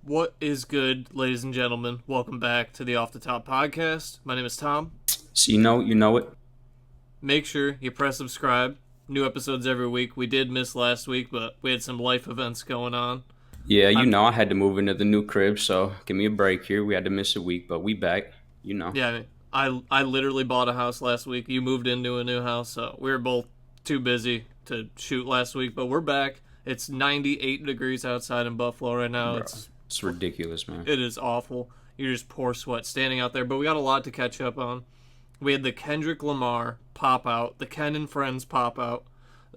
What is good, ladies and gentlemen? Welcome back to the Off the Top podcast. My name is Tom. So you know it. Make sure you press subscribe. New episodes every week. We did miss last week, but we had some life events going on. Yeah, I'm I had to move into the new crib, so give me a break here. We had to miss a week, but we back. You know. yeah, I literally bought a house last week. You moved into a new house, so we were both too busy to shoot last week, but we're back. It's 98 degrees outside in Buffalo right now. Bro, it's ridiculous, man. It is awful. You just pour sweat standing out there, but we got a lot to catch up on. We had the Kendrick Lamar Pop Out, the Ken and Friends Pop Out,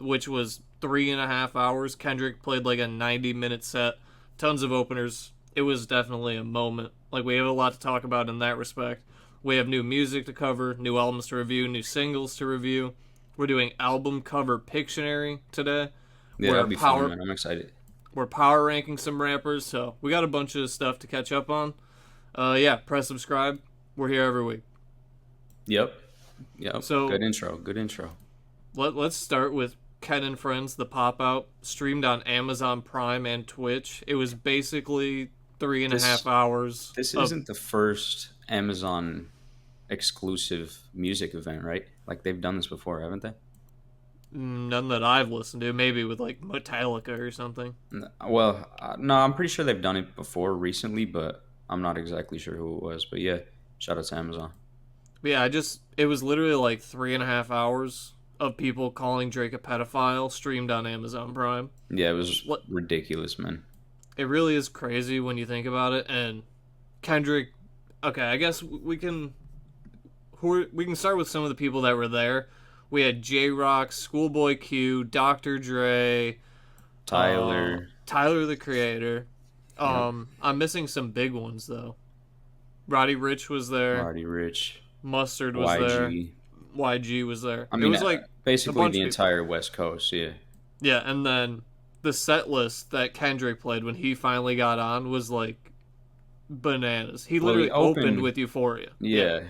which was 3.5 hours. Kendrick played like a 90-minute set, tons of openers. It was definitely a moment. Like, we have a lot to talk about in that respect. We have new music to cover, new albums to review, new singles to review. We're doing album cover Pictionary today. Yeah, that'll be fun, man. I'm excited. We're power ranking some rappers, so we got a bunch of stuff to catch up on. Yeah, press subscribe. We're here every week. Yep. Yep. So Good intro. Good intro. let's start with Ken and Friends, the pop out, streamed on Amazon Prime and Twitch. It was basically three and a half hours. This isn't the first Amazon exclusive music event, right? Like they've done this before, haven't they? None that I've listened to. Maybe with like Metallica or something. Well, no, I'm pretty sure they've done it before recently, but I'm not exactly sure who it was. But yeah, shout out to Amazon. But yeah, it was literally like 3.5 hours of people calling Drake a pedophile streamed on Amazon Prime. Yeah, it was ridiculous, man. It really is crazy when you think about it. And Kendrick, okay, I guess we can start with some of the people that were there. We had J-Rock, Schoolboy Q, Dr. Dre, Tyler the Creator. I'm missing some big ones though. Roddy Ricch was there. Roddy Ricch. Mustard was there. YG was there. I mean, it was like basically the entire West Coast, yeah. Yeah, and then the set list that Kendrick played when he finally got on was like bananas. He literally opened with Euphoria. Yeah,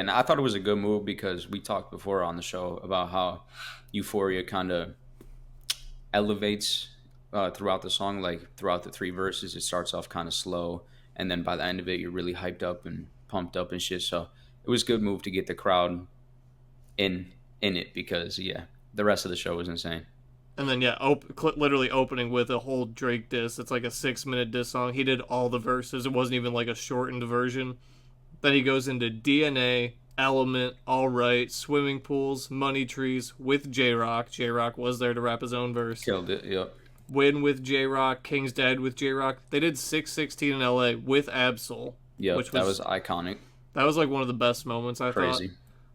and I thought it was a good move because we talked before on the show about how Euphoria kind of elevates throughout the song. Like throughout the three verses, it starts off kind of slow, and then by the end of it, you're really hyped up and pumped up and shit. So it was a good move to get the crowd in it because the rest of the show was insane. And then literally opening with a whole Drake diss. It's like a 6-minute diss song. He did all the verses. It wasn't even like a shortened version. Then he goes into DNA, Element, All Right, Swimming Pools, Money Trees with J-Rock. J-Rock was there to rap his own verse. Killed it. Yep. Win with J-Rock, King's Dead with J-Rock. They did 616 in LA with Absol. Yeah, that was iconic. That was like one of the best moments, I thought.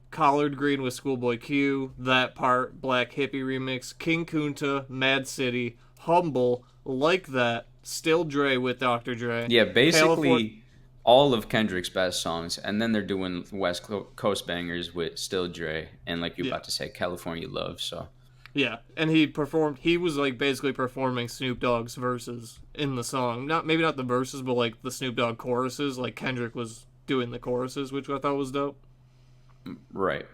Collard Green with Schoolboy Q, That Part, Black Hippie Remix, King Kunta, Mad City, Humble, Like That, Still Dre with Dr. Dre. Yeah, basically all of Kendrick's best songs, and then they're doing West Coast bangers with Still Dre, and like you're about to say, California Love, so. Yeah, and he was like basically performing Snoop Dogg's verses in the song. Maybe not the verses, but like the Snoop Dogg choruses, like Kendrick was doing the choruses, which I thought was dope. Right.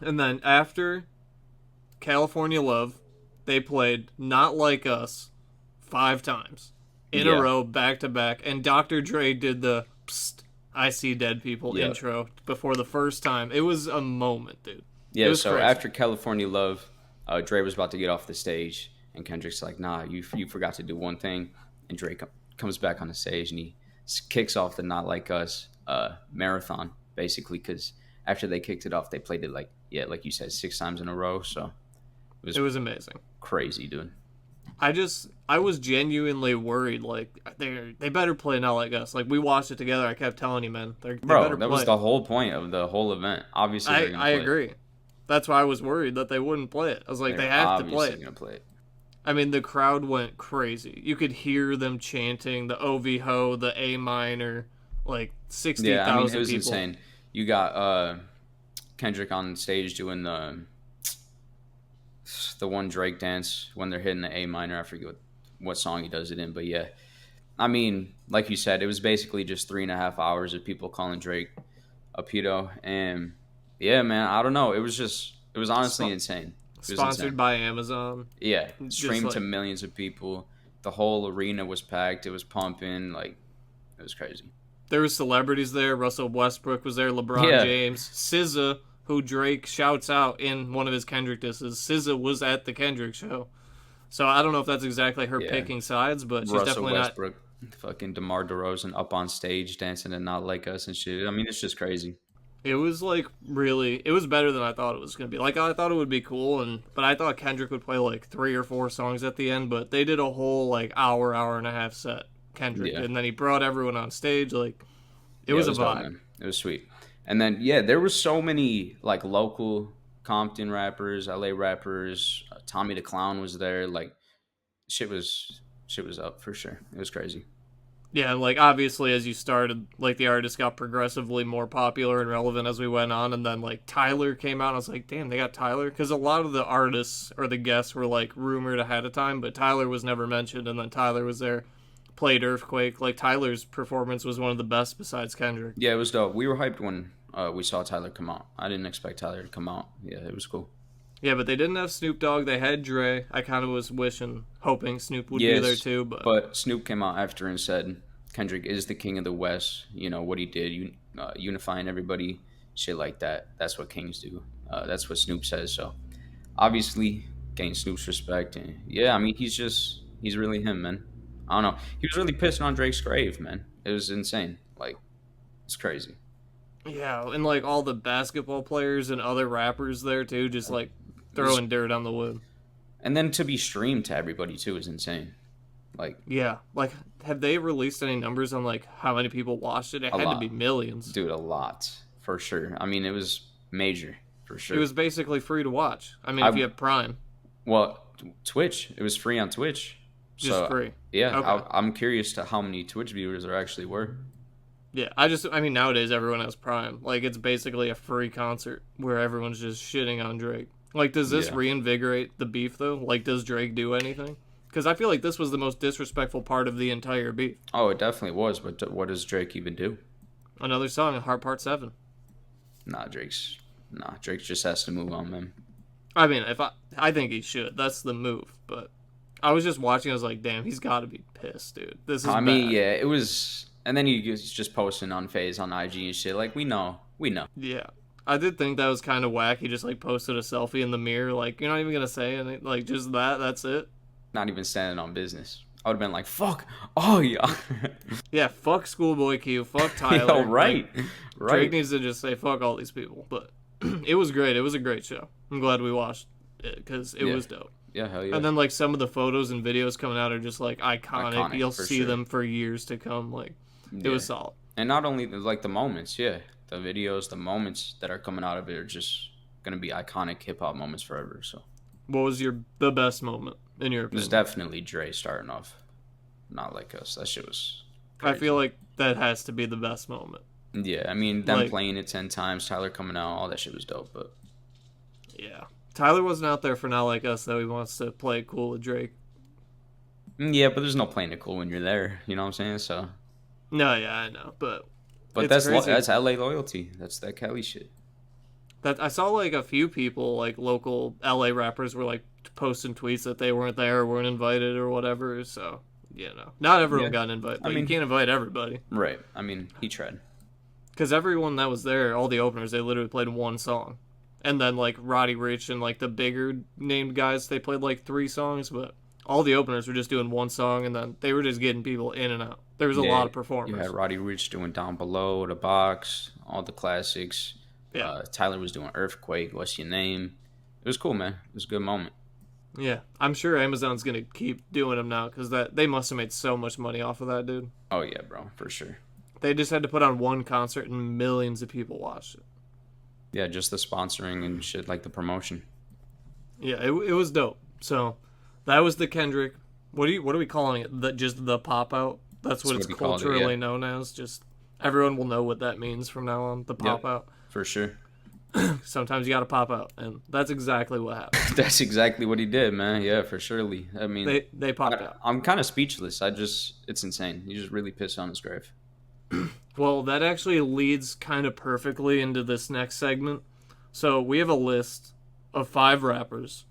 And then after California Love, they played Not Like Us 5 times in a row, back to back. And Dr. Dre did the Psst, I See Dead People intro before the first time. It was a moment, dude. Yeah, so crazy. After California Love, Dre was about to get off the stage, and Kendrick's like, nah, you forgot to do one thing. And Dre comes back on the stage, and he kicks off the Not Like Us marathon, basically, because after they kicked it off, they played it like you said, 6 times in a row. So it was amazing, crazy, dude. I was genuinely worried. Like they better play Not Like Us. Like we watched it together. I kept telling you, man, they better play. That was the whole point of the whole event. Obviously, I agree. That's why I was worried that they wouldn't play it. I was like, they have to play it. Gonna play it. I mean, the crowd went crazy. You could hear them chanting the OV Ho, the A minor, like 60,000 people. Yeah, I mean, it was insane. You got Kendrick on stage doing the one Drake dance when they're hitting the A minor. I forget what song he does it in, but yeah. I mean, like you said, it was basically just 3.5 hours of people calling Drake a pedo, and yeah, man, I don't know. It was honestly insane. Sponsored by Amazon. Yeah, streamed to millions of people. the whole arena was packed. It was pumping. Like, it was crazy. There were celebrities there. Russell Westbrook was there. LeBron Yeah, James. SZA, who Drake shouts out in one of his Kendrick disses. SZA was at the Kendrick show. So I don't know if that's exactly her yeah. picking sides, but she's Russell definitely not. Westbrook, fucking DeMar DeRozan up on stage dancing and Not Like Us and shit. I mean, it's just crazy. It was like really, it was better than I thought it was gonna be. Like I thought it would be cool, but I thought Kendrick would play like 3 or 4 songs at the end, but they did a whole like hour and a half set Kendrick, Yeah. and then he brought everyone on stage. Like it Yeah, was it a was dope, vibe. man. It was sweet. And then yeah, there was so many like local Compton rappers, LA rappers. Tommy the Clown was there. Like shit was up for sure. It was crazy. Yeah, and like obviously as you started, like the artist got progressively more popular and relevant as we went on, and then like Tyler came out. And I was like, damn, they got Tyler, because a lot of the artists or the guests were like rumored ahead of time, but Tyler was never mentioned, and then Tyler was there, played Earthquake. Like Tyler's performance was one of the best besides Kendrick. Yeah, it was dope. We were hyped when we saw Tyler come out. I didn't expect Tyler to come out. Yeah, it was cool. Yeah, but they didn't have Snoop Dogg. They had Dre. I kind of was hoping Snoop would be there Yes, too, but but Snoop came out after and said Kendrick is the king of the West. You know what he did, unifying everybody, shit like that. That's what kings do. That's what Snoop says. So obviously, gain Snoop's respect. And yeah, I mean, he's really him, man. I don't know. He was really pissing on Drake's grave, man. It was insane. Like, it's crazy. yeah, and like all the basketball players and other rappers there too, just like It was, throwing dirt on the wood. and then to be streamed to everybody too is insane. Like Yeah, like have they released any numbers on like how many people watched it? It a had to be lot, millions. dude, a lot for sure. I mean, it was major for It sure. was basically free to watch. I mean, if I you have Prime, Well, Twitch. It was free on Twitch. just So free. yeah, Okay. I'm curious to how many Twitch viewers there actually were. Yeah, I mean, nowadays everyone has Prime. Like, it's basically a free concert where everyone's just shitting on Drake. Like, does this Yeah. reinvigorate the beef, though? Like, does Drake do anything? Because I feel like this was the most disrespectful part of the entire beef. Oh, it definitely was. But what does Drake even do? Another song, Heart Part 7. Nah. Drake just has to move on, man. I mean, I think he should. That's the move. But I was just watching, I was like, damn, he's got to be pissed, dude. This is I mean, bad. yeah, it was. And then he was just posting on Phase on IG and shit. Like we know. Yeah. I did think that was kind of whack. He just, like, posted a selfie in the mirror. Like, you're not even going to say anything. Like, just that's it. Not even standing on business. I would have been like, fuck. Oh yeah. Yeah, fuck Schoolboy Q. Fuck Tyler. Yo, right. Like, Right. Drake needs to just say fuck all these people. But it was great. It was a great show. I'm glad we watched it because it Yeah. was dope. Yeah, hell yeah. And then like some of the photos and videos coming out are just like iconic. You'll for see sure. them for years to come. Like it Yeah. was solid. And not only like the moments, yeah, the videos, the moments that are coming out of it are just gonna be iconic hip hop moments forever. So What was the best moment in your it was opinion? definitely Dre starting off, Not Like Us. That shit was. I Crazy. feel like that has to be the best moment. Yeah, I mean them Like- playing it 10 times, Tyler coming out, all that shit was dope. But Yeah. Tyler wasn't out there for Not Like Us though. He wants to play it cool with Drake. yeah, but there's no playing it cool when you're there. You know what I'm saying? So, No, yeah, I know, but but it's crazy. that's LA loyalty. That's that Kelly shit. That I saw like a few people, like local LA rappers, were like posting tweets that they weren't there or weren't invited or whatever. So not everyone Yeah. got invited. I Like, mean- you can't invite everybody Right. I mean, he tried. because everyone that was there, all the openers, they literally played one song, and then like Roddy Ricch and like the bigger named guys, they played like 3 songs, but all the openers were just doing one song, and then they were just getting people in and out. There was a Yeah, lot of You performers. had Roddy Ricch doing Down Below, The Box, all the classics. Yeah. Tyler was doing Earthquake, What's Your Name? It was cool, man. It was a good moment. Yeah, I'm sure Amazon's gonna keep doing them now because that they must have made so much money off of that, dude. Oh, yeah, bro, for sure. They just had to put on one concert and millions of people watched it. Yeah, just the sponsoring and shit, like the promotion. Yeah, it was dope. So that was the Kendrick. What are we calling it? Just the pop out. That's what That's it's what we called it, culturally yeah. known as. Just everyone will know what that means from now on. The pop out. For sure. Sometimes you got to pop out, and that's exactly what happened. That's exactly what he did, man. Yeah, for surely. I mean, They popped out. I'm kind of speechless. It's insane. He just really pissed on his grave. Well, that actually leads kind of perfectly into this next segment. So we have a list of 5 rappers,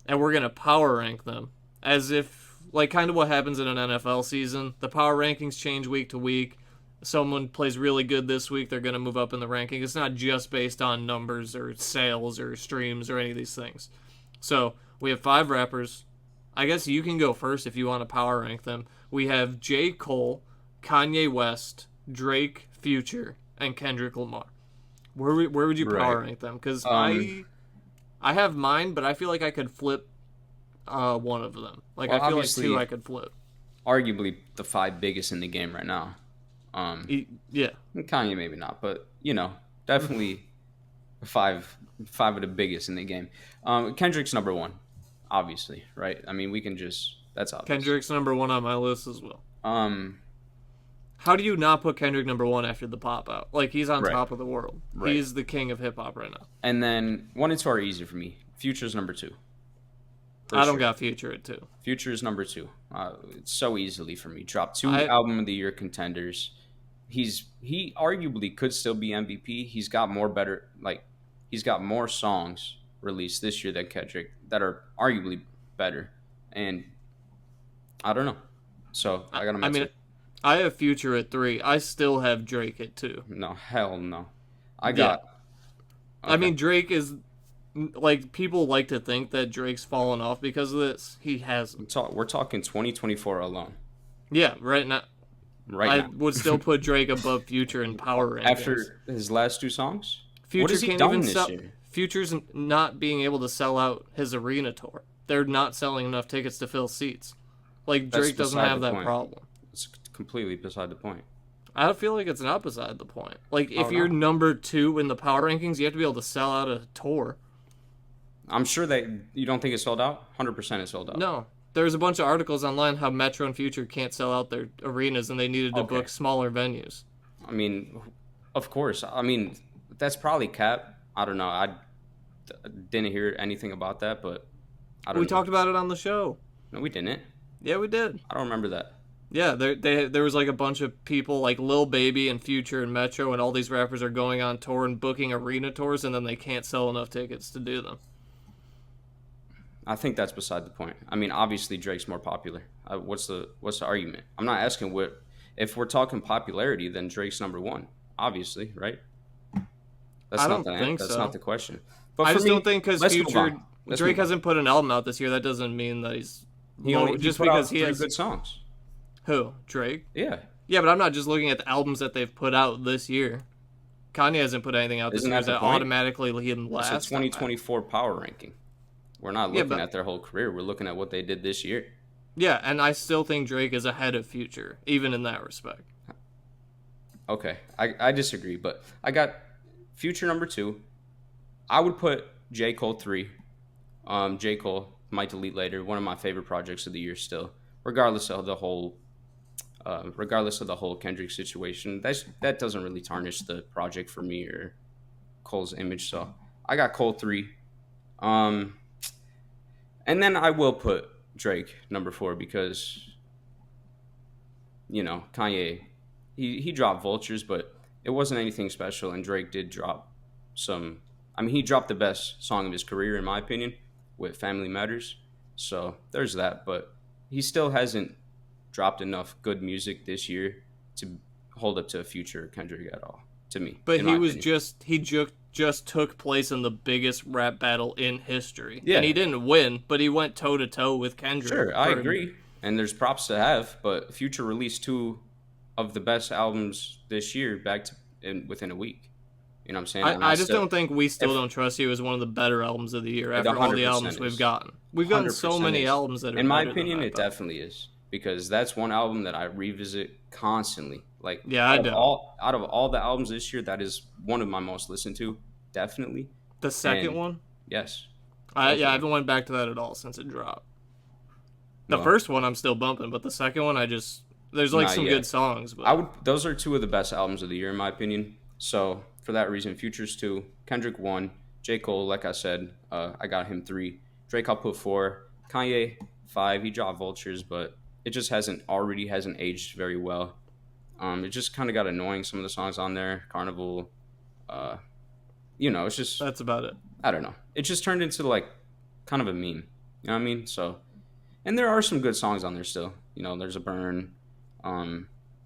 and we're gonna power rank them as if like kind of what happens in an NFL season. The power rankings change week to week. Someone plays really good this week, they're going to move up in the ranking. It's not just based on numbers or sales or streams or any of these things. So we have 5 rappers. I guess you can go first if you want to power rank them. We have J. Cole, Kanye West, Drake, Future, and Kendrick Lamar. Where would you power rank them? Because I have mine, but I feel like I could flip one of them. Like, I feel like 2 I could flip. Arguably the 5 biggest in the game right now. Yeah. Kanye maybe not, but, definitely 5 of the biggest in the game. Kendrick's number 1, obviously, right? I mean, we can just... That's obvious. Kendrick's number 1 on my list as well. How do you not put Kendrick number 1 after the Pop Out? Like, he's on top of the world. Right. He's the king of hip-hop right now. And then 1 and 2 are easy for me. Future's number 2. I don't got Future at 2. Future's number 2. It's so easily for me. Dropped 2 album of the year contenders. He arguably could still be MVP. He's got more songs released this year than Kendrick that are arguably better. And I don't know. So I got him at 2. I have Future at 3. I still have Drake at 2. No, hell no. I mean, Drake is... Like, people like to think that Drake's fallen off because of this. He hasn't. We're talking 2024 alone. Yeah, right now. I would still put Drake above Future in power rankings. After his last 2 songs? Future what has he done this year? Future's not being able to sell out his arena tour. They're not selling enough tickets to fill seats. Like, Drake doesn't have that problem. It's completely beside the point. I feel like it's not beside the point. Like, if you're number 2 in the power rankings, you have to be able to sell out a tour. I'm sure that you don't think it's sold out? 100% it's sold out. No. There's a bunch of articles online how Metro and Future can't sell out their arenas and they needed to book smaller venues. I mean, of course. I mean, that's probably cap. I don't know. I didn't hear anything about that, but I don't know. We talked about it on the show. No, we didn't. Yeah, we did. I don't remember that. Yeah, there was like a bunch of people like Lil Baby and Future and Metro and all these rappers are going on tour and booking arena tours and then they can't sell enough tickets to do them. I think that's beside the point. I mean, obviously Drake's more popular. What's the argument? I'm not asking if we're talking popularity, then Drake's number 1, obviously, right? I don't think so. That's not the question. But I just don't think because Drake hasn't put an album out this year, that doesn't mean that he's just because he has good songs. Who? Drake? Yeah. Yeah, but I'm not just looking at the albums that they've put out this year. Kanye hasn't put anything out this year. That automatically leave him last? It's a 2024 power ranking. We're not looking at their whole career. We're looking at what they did this year. Yeah, and I still think Drake is ahead of Future, even in that respect. Okay, I disagree, but I got Future number 2. I would put J. Cole 3. J. Cole, might delete later, one of my favorite projects of the year still, regardless of the whole Kendrick situation. That doesn't really tarnish the project for me or Cole's image. So I got Cole 3. And then I will put Drake number 4 because, Kanye, he dropped Vultures, but it wasn't anything special. And Drake did drop some. I mean, he dropped the best song of his career, in my opinion, with Family Matters. So there's that. But he still hasn't dropped enough good music this year to hold up to a Future Kendrick at all, to me. But he just took place in the biggest rap battle in history. Yeah. And he didn't win, but he went toe-to-toe with Kendrick. Sure, I agree. And there's props to have, but Future released 2 of the best albums this year within a week. You know what I'm saying? I just don't think We Still Don't Trust You is one of the better albums of the year after all the albums we've gotten. We've gotten so many albums that are in my opinion, it definitely is. Because that's one album that I revisit constantly. Like, out of all the albums this year, that is one of my most listened to, definitely. The second one? Yes. I haven't went back to that at all since it dropped. The first one I'm still bumping, but the second one there's like some good songs. But those are 2 of the best albums of the year in my opinion. So for that reason, Future's 2, Kendrick 1, J. Cole, like I said, I got him 3. Drake I'll put 4, Kanye 5. He dropped Vultures, but it just hasn't aged very well. It just kind of got annoying, some of the songs on there. Carnival, it's just... That's about it. I don't know. It just turned into, like, kind of a meme. You know what I mean? So, And there are some good songs on there still. You know, there's a Burn,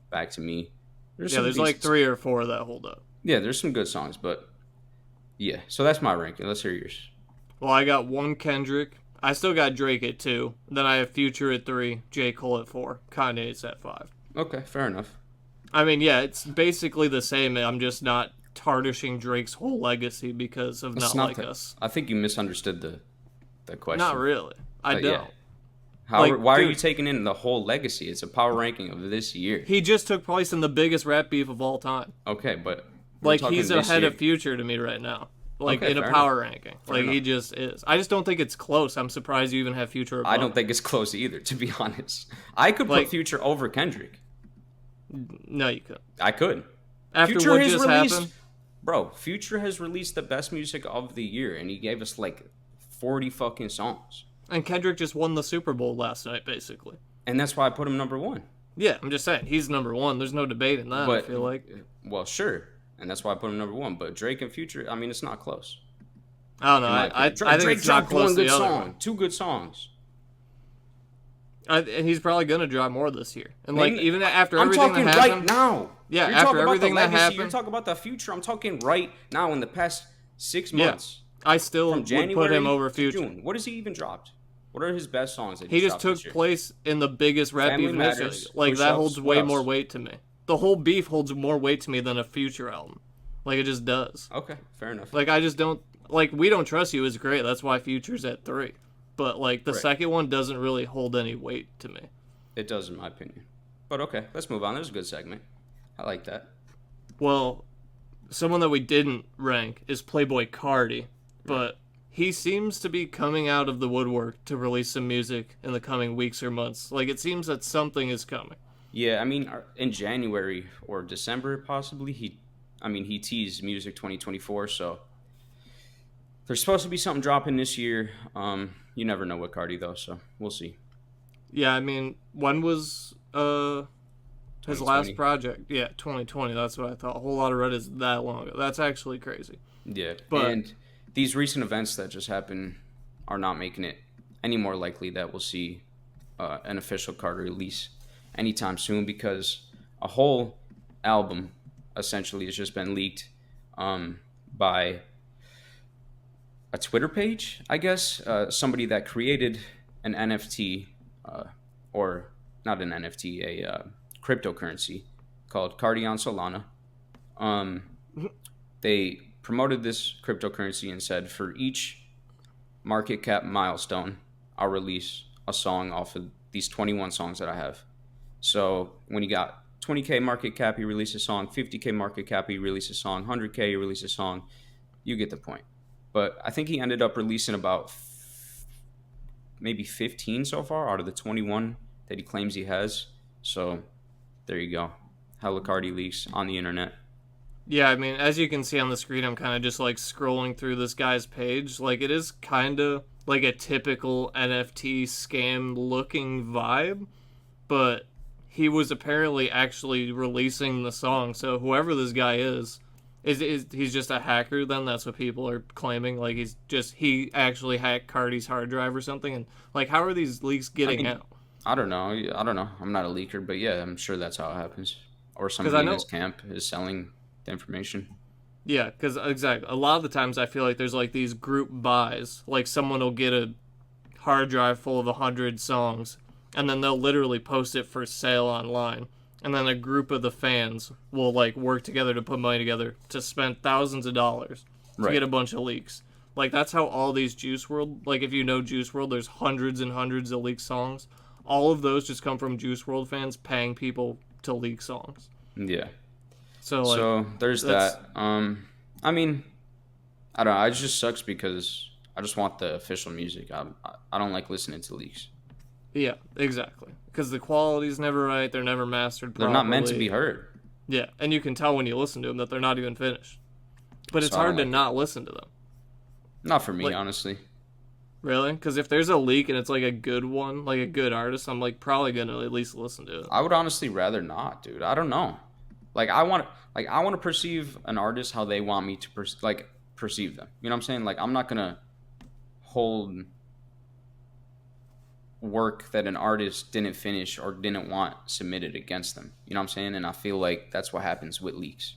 Back to Me. There's Yeah, some there's like decent. 3 or 4 that hold up. Yeah, there's some good songs, but yeah. So that's my ranking. Let's hear yours. Well, I got 1 Kendrick. I still got Drake at 2. Then I have Future at 3, J. Cole at 4, Kanye's at 5. Okay, fair enough. I mean, yeah, it's basically the same. I'm just not tarnishing Drake's whole legacy because of It's Not Like the, Us. I think you misunderstood the question. Not really. I don't. Yeah. Why are you taking in the whole legacy? It's a power ranking of this year. He just took place in the biggest rap beef of all time. Okay, but like he's ahead of Future to me right now. Like in a power ranking. Like he just is. I just don't think it's close. I'm surprised you even have Future above. I don't think it's close either, to be honest. I could put Future over Kendrick. No, you could. I could. After Future what just happened? Bro, Future has released the best music of the year, and he gave us like 40 fucking songs. And Kendrick just won the Super Bowl last night, basically. And that's why I put him number 1. Yeah, I'm just saying. He's number 1. There's no debate in that, I feel like. Well, sure. And that's why I put him number 1. But Drake and Future, I mean, it's not close. I don't know. I think Drake it's not close one good to the song. other. 2 good songs. And he's probably going to drop more this year. And like even after everything that happened. I'm talking right now. Yeah, you're after everything that happened. You're talking about the future. I'm talking right now in the past 6 months. I still would put him over Future. June. What has he even dropped? What are his best songs that he just took place in the biggest rap beef in history. Like that holds way more weight to me. The whole beef holds more weight to me than a Future album. Like it just does. Okay, fair enough. Like I just don't like We Don't Trust You is great. That's why Future's at 3. But like the second one doesn't really hold any weight to me. It does in my opinion. But okay, let's move on. There's a good segment. I like that. Well, someone that we didn't rank is Playboi Carti, but he seems to be coming out of the woodwork to release some music in the coming weeks or months. Like, it seems that something is coming. Yeah, I mean, in January or December, possibly, he teased Music 2024, so there's supposed to be something dropping this year. You never know with Carti, though, so we'll see. Yeah, I mean, when was his last project? Yeah, 2020, that's what I thought. A whole lot of Red is that long ago. That's actually crazy. Yeah, and these recent events that just happened are not making it any more likely that we'll see an official Carti release anytime soon, because a whole album essentially has just been leaked by a Twitter page, I guess, somebody that created an NFT, or not an NFT, a cryptocurrency called Carti on Solana. They promoted this cryptocurrency and said, for each market cap milestone, I'll release a song off of these 21 songs that I have. So when you got 20K market cap, you release a song. 50K market cap, you release a song. 100K, you release a song. You get the point. But I think he ended up releasing about maybe 15 so far out of the 21 that he claims he has. So there you go. Hella Carti leaks on the internet. Yeah, I mean, as you can see on the screen, I'm kind of just like scrolling through this guy's page. Like, it is kind of like a typical NFT scam looking vibe, but he was apparently actually releasing the song. So whoever this guy is he's just a hacker then? That's what people are claiming. Like, he actually hacked Carti's hard drive or something. And like, how are these leaks getting out? I don't know. I'm not a leaker, but yeah, I'm sure that's how it happens. Or somebody in his camp is selling the information. Yeah, because exactly. A lot of the times I feel like there's like these group buys. Like someone will get a hard drive full of 100 songs, and then they'll literally post it for sale online. And then a group of the fans will like work together to put money together to spend thousands of dollars to get a bunch of leaks. Like that's how all these Juice WRLD, like if you know Juice WRLD, there's hundreds and hundreds of leaked songs. All of those just come from Juice WRLD fans paying people to leak songs. Yeah. So there's that. I mean, I don't know. It just sucks because I just want the official music. I don't like listening to leaks. Yeah, exactly. Because the quality's never right. They're never mastered properly. They're not meant to be heard. Yeah, and you can tell when you listen to them that they're not even finished. But it's hard to not listen to them. Not for me, honestly. Really? Because if there's a leak and it's like a good one, like a good artist, I'm like probably gonna at least listen to it. I would honestly rather not, dude. I don't know. Like I want to perceive an artist how they want me to perceive them. You know what I'm saying? Like I'm not gonna hold work that an artist didn't finish or didn't want submitted against them. You know what I'm saying? And I feel like that's what happens with leaks.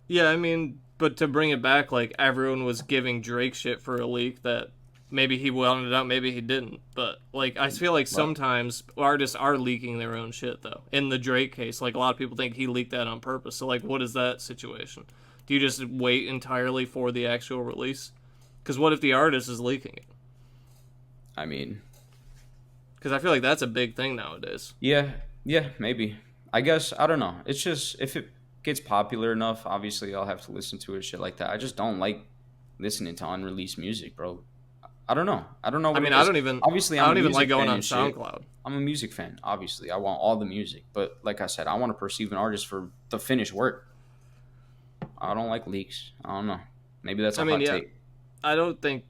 Yeah, I mean, but to bring it back, like, everyone was giving Drake shit for a leak that maybe he wanted it out, maybe he didn't. But, like, I feel like sometimes artists are leaking their own shit, though. In the Drake case, like, a lot of people think he leaked that on purpose. So, like, what is that situation? Do you just wait entirely for the actual release? Because what if the artist is leaking it? I mean, because I feel like that's a big thing nowadays. Yeah, maybe. I guess, I don't know. It's just, if it gets popular enough, obviously I'll have to listen to it, shit like that. I just don't like listening to unreleased music, bro. I don't know. I don't know what I mean, it I is. don't even. Obviously, I I'm don't a even like music going fan on and shit. SoundCloud. I'm a music fan, obviously. I want all the music. But like I said, I want to perceive an artist for the finished work. I don't like leaks. I don't know. Maybe that's a hot take. I don't think.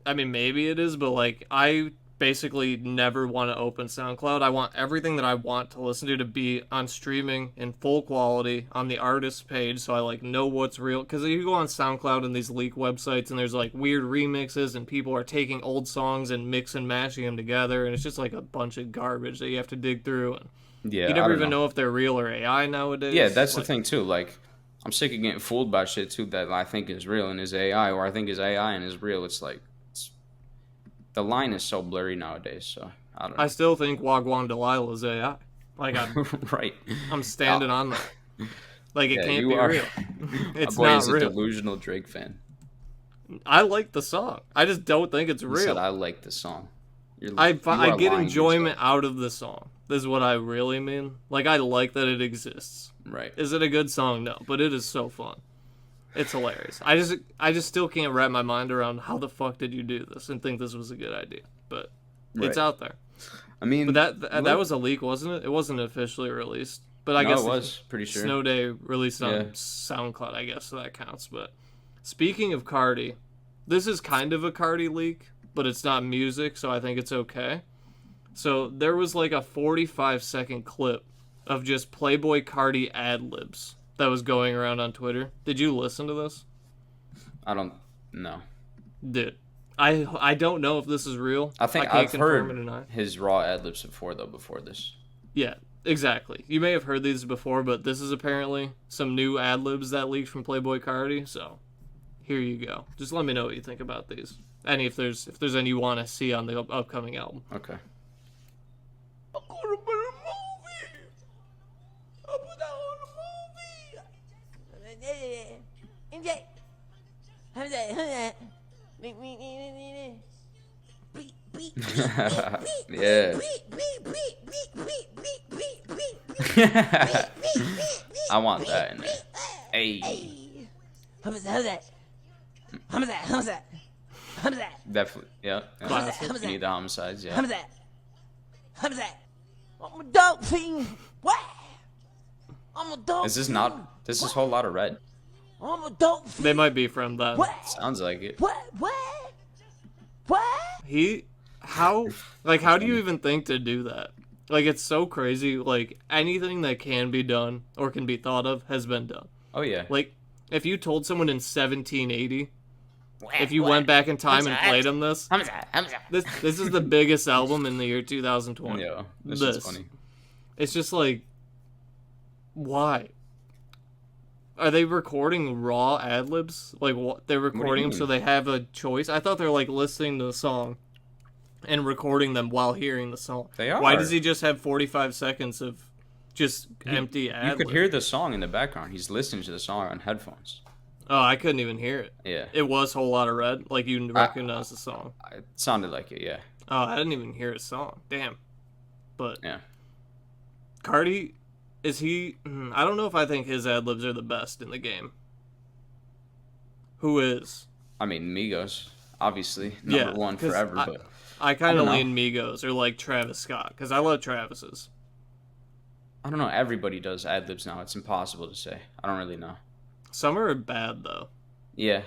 I mean, maybe it is, but like, I basically never want to open SoundCloud. I want everything that I want to listen to be on streaming in full quality on the artist page, so I like know what's real. Because you go on SoundCloud and these leak websites, and there's like weird remixes, and people are taking old songs and mix and mashing them together, and it's just like a bunch of garbage that you have to dig through. And Yeah, you never even know if they're real or AI nowadays. Yeah, that's the thing too. Like, I'm sick of getting fooled by shit too that I think is real and is AI, or I think is AI and is real. It's like, the line is so blurry nowadays, so I don't know. I still think Wagwan Delilah's AI. Like, right. I'm standing on that. Like, it can't be real. It's not real. A delusional Drake fan. I like the song. I just don't think it's You real. said I like the song. I get enjoyment out of the song. This is what I really mean. Like, I like that it exists. Right. Is it a good song? No, but it is so fun. It's hilarious. I just still can't wrap my mind around how the fuck did you do this and think this was a good idea. But it's out there. I mean, but that was a leak, wasn't it? It wasn't officially released. But I guess it was pretty sure. Snow Day released on SoundCloud, I guess, so that counts. But speaking of Cardi, this is kind of a Cardi leak, but it's not music, so I think it's okay. So there was like a 45-second clip of just Playboy Cardi ad-libs that was going around on Twitter. Did you listen to this? I don't know. Dude, I don't know if this is real. I think I've heard his raw ad-libs before this. Yeah, exactly. You may have heard these before, but this is apparently some new ad-libs that leaked from Playboy Cardi, so here you go. Just let me know what you think about these. And if there's any you want to see on the upcoming album. Okay. I'm gonna put a movie. I'll put that on a movie. Yeah. I want that in there. Hey. How's that? Definitely. Yeah. Classic. You need the homicides. Yeah. How's that? I'm a dog fiend. What? I'm a dog. Is this not? This is a whole lot of red. I'm a dog fiend. They might be from that. What? Sounds like it. What? How do you even think to do that? Like, it's so crazy. Like, anything that can be done or can be thought of has been done. Oh yeah. Like, if you told someone in 1780, if you went back in time and played them this is the biggest album in the year 2020. Yeah, this is funny. It's just like, why? Are they recording raw ad-libs? Like, what? They're recording them so they have a choice? I thought they were, like, listening to the song and recording them while hearing the song. They are. Why does he just have 45 seconds of just empty ad-libs? You could hear the song in the background. He's listening to the song on headphones. Oh, I couldn't even hear it. Yeah. It was Whole Lotta Red? Like, you recognize the song? It sounded like it, yeah. Oh, I didn't even hear a song. Damn. But yeah. Cardi, is he... I don't know if I think his ad-libs are the best in the game. Who is? I mean, Migos, obviously. Number one forever, but... I kind of lean Migos or, like, Travis Scott, because I love Travis's. I don't know. Everybody does ad-libs now. It's impossible to say. I don't really know. Some are bad, though. Yeah.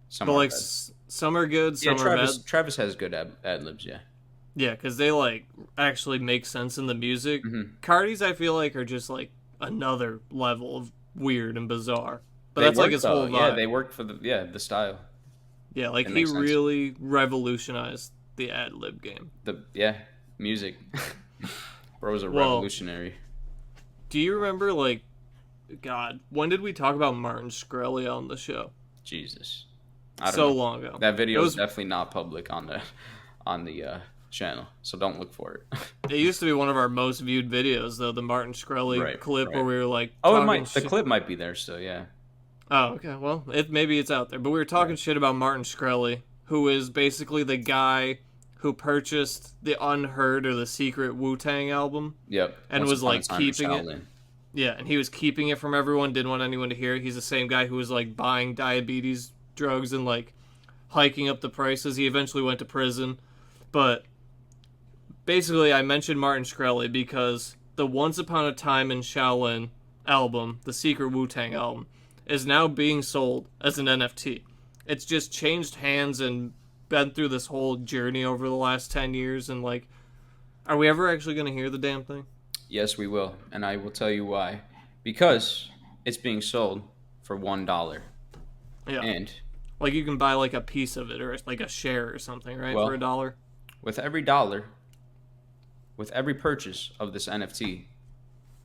Some are bad. Some are good, some are bad. Travis has good ad-libs, yeah. Yeah, because they, like, actually make sense in the music. Mm-hmm. Cardi's, I feel like, are just, like, another level of weird and bizarre. But that's, like, his whole vibe. Yeah, they work for the style. Yeah, like, he really revolutionized the ad lib game. Music. Bro was a Well, revolutionary. Do you remember, like, God, when did we talk about Martin Shkreli on the show? Jesus. I don't So know. long ago. That video is definitely not public on the channel, so don't look for it. It used to be one of our most viewed videos, though, the Martin Shkreli clip where we were like, the clip might be there still, yeah. Oh, okay. Well, maybe it's out there. But we were talking shit about Martin Shkreli, who is basically the guy who purchased the Unheard or the Secret Wu-Tang album. Yep. And was like keeping it. Yeah, and he was keeping it from everyone, didn't want anyone to hear it. He's the same guy who was like buying diabetes drugs and like hiking up the prices. He eventually went to prison. But basically I mentioned Martin Shkreli because the Once Upon a Time in Shaolin album, the Secret Wu-Tang album, is now being sold as an NFT. It's just changed hands and been through this whole journey over the last 10 years, and like, are we ever actually going to hear the damn thing? Yes, we will, and I will tell you why. Because it's being sold for $1. Yeah. And like you can buy like a piece of it or like a share or something, right? For $1. With every dollar, with every purchase of this NFT,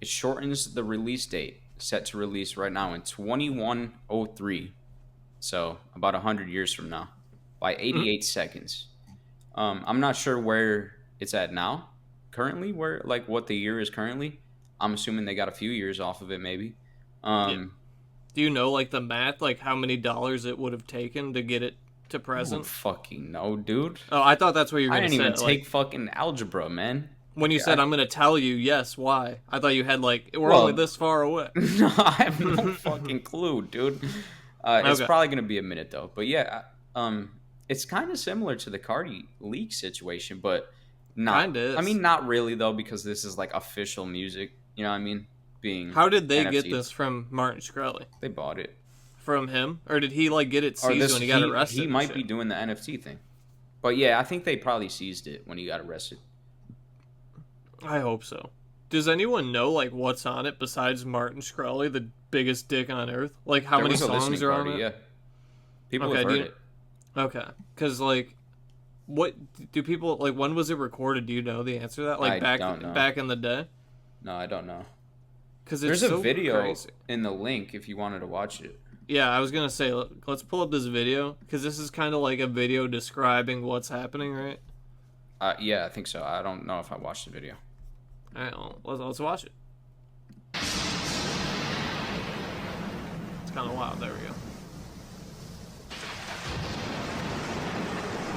it shortens the release date set to release right now in 2103. So about 100 years from now, by 88 seconds. I'm not sure where it's at now, currently, where like what the year is currently. I'm assuming they got a few years off of it, maybe. Do you know like the math, like how many dollars it would have taken to get it to present? Fucking no, dude. Oh, I thought that's what you were going to say. I didn't even take fucking algebra, man. When you said, I'm going to tell you, yes, why? I thought you had, like, we're only this far away. No, I have no fucking clue, dude. It's probably going to be a minute, though. But yeah, it's kind of similar to the Cardi leak situation, but not. Kind of. I mean, not really, though, because this is, like, official music. You know what I mean? How did they get NFTs. this from Martin Shkreli? They bought it. From him? Or did he, like, get it seized when he got arrested? He might be doing the NFT thing. But yeah, I think they probably seized it when he got arrested. I hope so. Does anyone know, like, what's on it besides Martin Shkreli, the biggest dick on earth? Like, how many songs are on it? Yeah. People have heard it. Okay. Because, like, what do people, like, when was it recorded? Do you know the answer to that? Like, back in the day? No, I don't know. Because there's a video in the link if you wanted to watch it. Yeah, I was going to say, let's pull up this video, because this is kind of like a video describing what's happening, right? Yeah, I think so. I don't know if I watched the video. All right, well, let's watch it. It's kind of loud. There we go.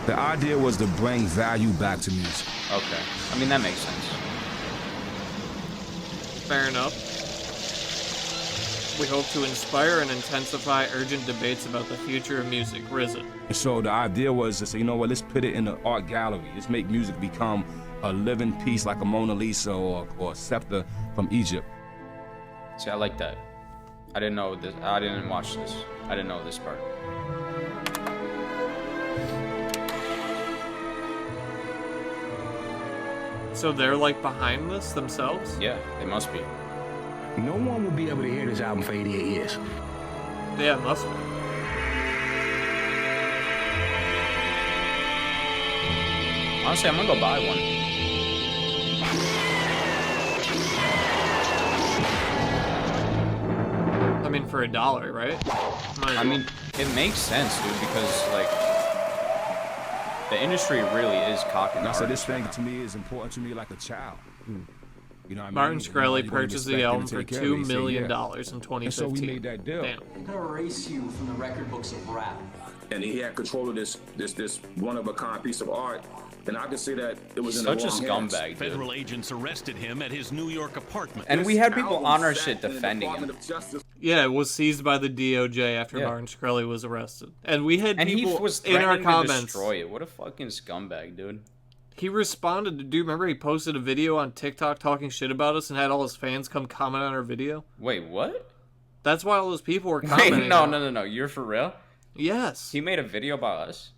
The idea was to bring value back to music. Okay. I mean, that makes sense. Fair enough. We hope to inspire and intensify urgent debates about the future of music. RZA. And so the idea was to say, you know what, let's put it in the art gallery. Let's make music become a living piece like a Mona Lisa or a scepter from Egypt. See, I like that. I didn't know this. I didn't watch this. I didn't know this part. So they're like behind this themselves? Yeah, they must be. No one will be able to hear this album for 88 years. Yeah, it must be. Honestly, I'm gonna go buy one. I mean, for $1, right? I mean, it makes sense, dude, because like the industry really is cocking. So this thing to me is important to me like a child. You know what Martin I mean? Shkreli purchased the album for $2 million in 2015. And so we made that deal. Damn. I'm gonna erase you from the record books of rap. And he had control of this one-of-a-kind piece of art. And I can see that it was in the such a wrong scumbag, dude. Federal agents arrested him at his New York apartment. And we had people on our shit defending him. Yeah, it was seized by the DOJ after Martin Shkreli was arrested. And we had people he was in our comments. To destroy it. What a fucking scumbag, dude. He responded to, do you remember he posted a video on TikTok talking shit about us and had all his fans come comment on our video? Wait, what? That's why all those people were commenting. Wait, no. You're for real? Yes. He made a video about us?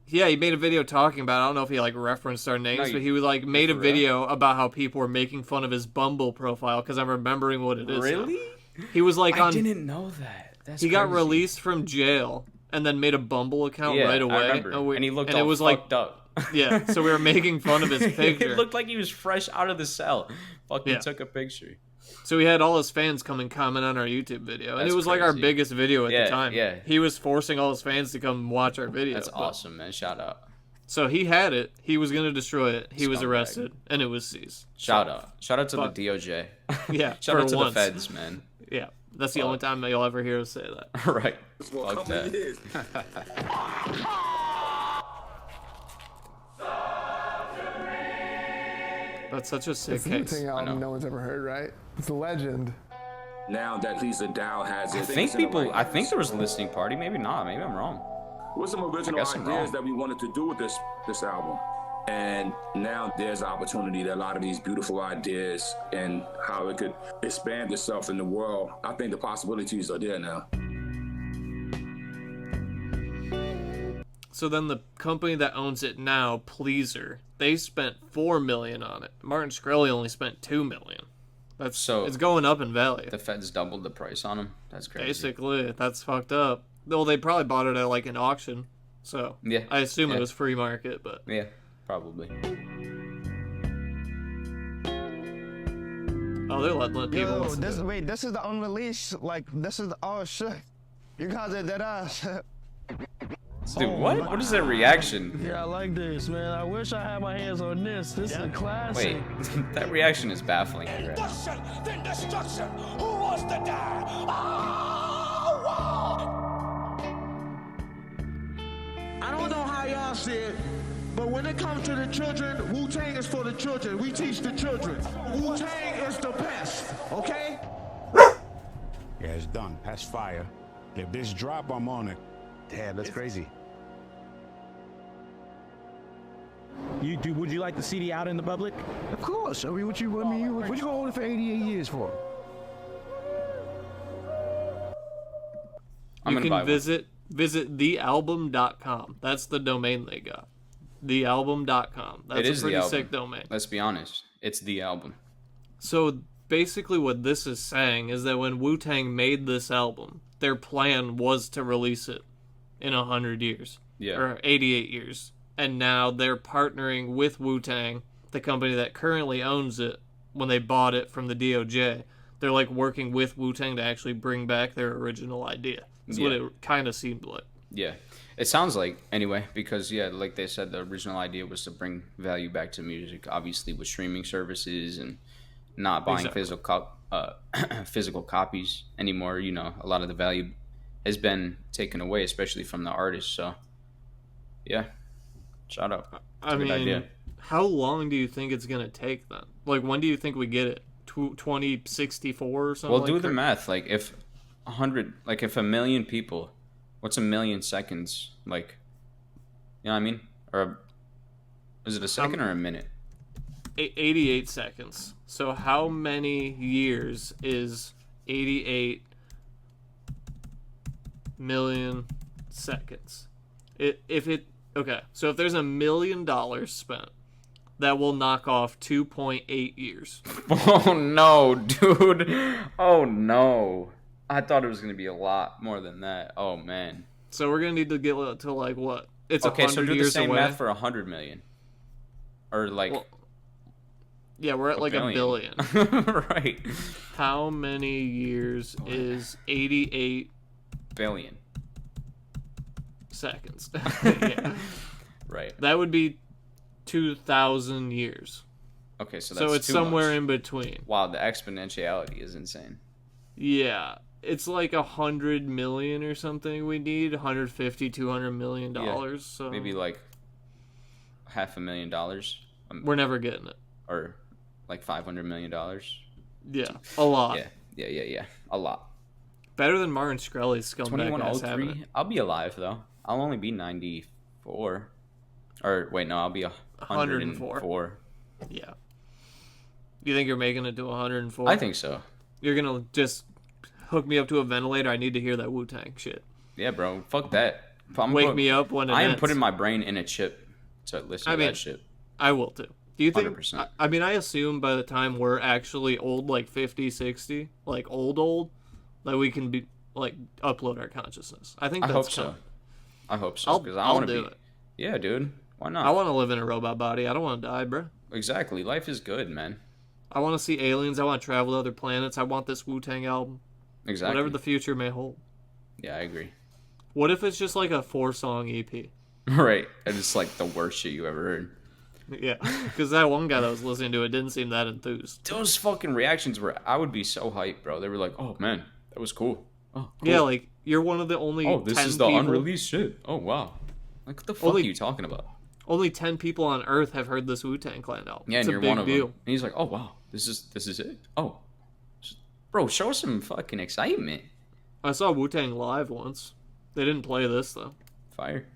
Yeah, he made a video talking about it. I don't know if he like referenced our names, but he was like made a video about how people were making fun of his Bumble profile because I'm remembering what it is. Really? Now. He was like I didn't know that. That's he got released from jail and then made a Bumble account right away. I remember. And he looked all fucked up. Yeah, so we were making fun of his picture. It looked like he was fresh out of the cell. Fucking took a picture. So we had all his fans come and comment on our YouTube video. And That's it was like our crazy. biggest video at the time. Yeah. He was forcing all his fans to come watch our video. That's awesome, man. Shout out. So he had it. He was going to destroy it. He was Scumbag. arrested, and it was seized. Shout out to the DOJ. Yeah, Shout out to once. the feds, man. Yeah, that's the only time you'll ever hear us say that. Right. Well, Fuck come it that. is. That's such a sick It's the case. Wu-Tang album no one's ever heard, right? It's a legend. Now that Lisa Dow has it. I think there was a listening party. Maybe not. Maybe I'm wrong. What's some original guess I'm ideas wrong. that we wanted to do with this album? And now there's opportunity that a lot of these beautiful ideas and how it could expand itself in the world. I think the possibilities are there now. So then the company that owns it now, Pleaser, they spent $4 million on it. Martin Shkreli only spent $2 million. It's going up in value. The feds doubled the price on them. That's crazy. Basically, that's fucked up. Well, they probably bought it at like an auction, so Yeah. I assume Yeah. it was free market. But Yeah, probably. oh, they're letting people Yo, listen to it. this is the unreleased. Like, this is the, oh shit. You guys are dead ass. Dude, what is that reaction? Yeah, I like this, man. I wish I had my hands on this. This is a classic. Wait, that reaction is baffling. Right? Induction, then destruction. Who wants to die? Oh, I don't know how y'all see it, but when it comes to the children, Wu-Tang is for the children. We teach the children. Wu-Tang is the best, okay? Yeah, it's done. That's fire. If this drop, I'm on it. Damn, that's crazy. Would you like the CD out in the public? Of course. I mean, what you gonna hold it for 88 years for? I'm You gonna buy can visit thealbum.com. That's the domain they got. Thealbum.com. That's It is a pretty the album. sick domain. Let's be honest. It's the album. So basically what this is saying is that when Wu-Tang made this album, their plan was to release it in 100 years. Yeah. Or 88 years. And now they're partnering with Wu-Tang, the company that currently owns it, when they bought it from the DOJ. They're like working with Wu-Tang to actually bring back their original idea. That's what it kind of seemed like. Yeah. It sounds like, anyway, because, yeah, like they said, the original idea was to bring value back to music, obviously with streaming services and not buying physical copies anymore. You know, a lot of the value has been taken away, especially from the artists. So, yeah, shout out. It's I a good mean, idea. how long do you think it's going to take then? Like, when do you think we get it? 2064 or something? Well, do the math. Like, if 1,000,000 people, what's a million seconds? Like, you know what I mean? Or is it a second or a minute? 88 seconds. So how many years is 88 million seconds? Okay, so if there's $1 million spent, that will knock off 2.8 years. Oh no, dude. Oh no. I thought it was going to be a lot more than that. Oh man. So we're going to need to get to like what? It's okay, 100 so do years the same away. math for 100 million. Or like yeah, we're at like a billion. Right. How many years is 88 billion seconds? Yeah. Right. That would be 2,000 years. Okay, so that's it's somewhere in between. Wow, the exponentiality is insane. Yeah, it's like 100 million or something. We need 150, 200 million dollars. So maybe like $500,000. We're never getting it. Or like $500 million. Yeah, a lot. Yeah, a lot. Better than Martin Shkreli's scumbag ass having it. 2103. I'll be alive though. I'll only be 94. Or wait, no, I'll be 104. Yeah. You think you're making it to 104? I think so. You're gonna just hook me up to a ventilator. I need to hear that Wu-Tang shit. Yeah, bro. Fuck that. Wake me up when it I am ends. putting my brain in a chip to listen to that shit. I will too. Do you think? 100%. I mean, I assume by the time we're actually old, like 50, 60, like old, that we can be like upload our consciousness. I think that's I hope so. I hope so because I want to be. it. Yeah, dude. Why not? I want to live in a robot body. I don't want to die, bro. Exactly. Life is good, man. I want to see aliens. I want to travel to other planets. I want this Wu-Tang album. Exactly. Whatever the future may hold. Yeah, I agree. What if it's just like a 4-song EP? Right. And it's like the worst shit you ever heard. Yeah, because that one guy that was listening to it didn't seem that enthused. Those fucking reactions were, I would be so hyped, bro. They were like, oh, man, that was cool. Oh, cool. Yeah, like, you're one of the only 10 this is the people. unreleased shit. Oh, wow. Like, what the fuck are you talking about? Only 10 people on Earth have heard this Wu-Tang Clan album. Yeah, it's and a you're big one of deal. them. And he's like, oh, wow, this is it? Oh. Bro, show some fucking excitement. I saw Wu-Tang live once. They didn't play this, though. Fire.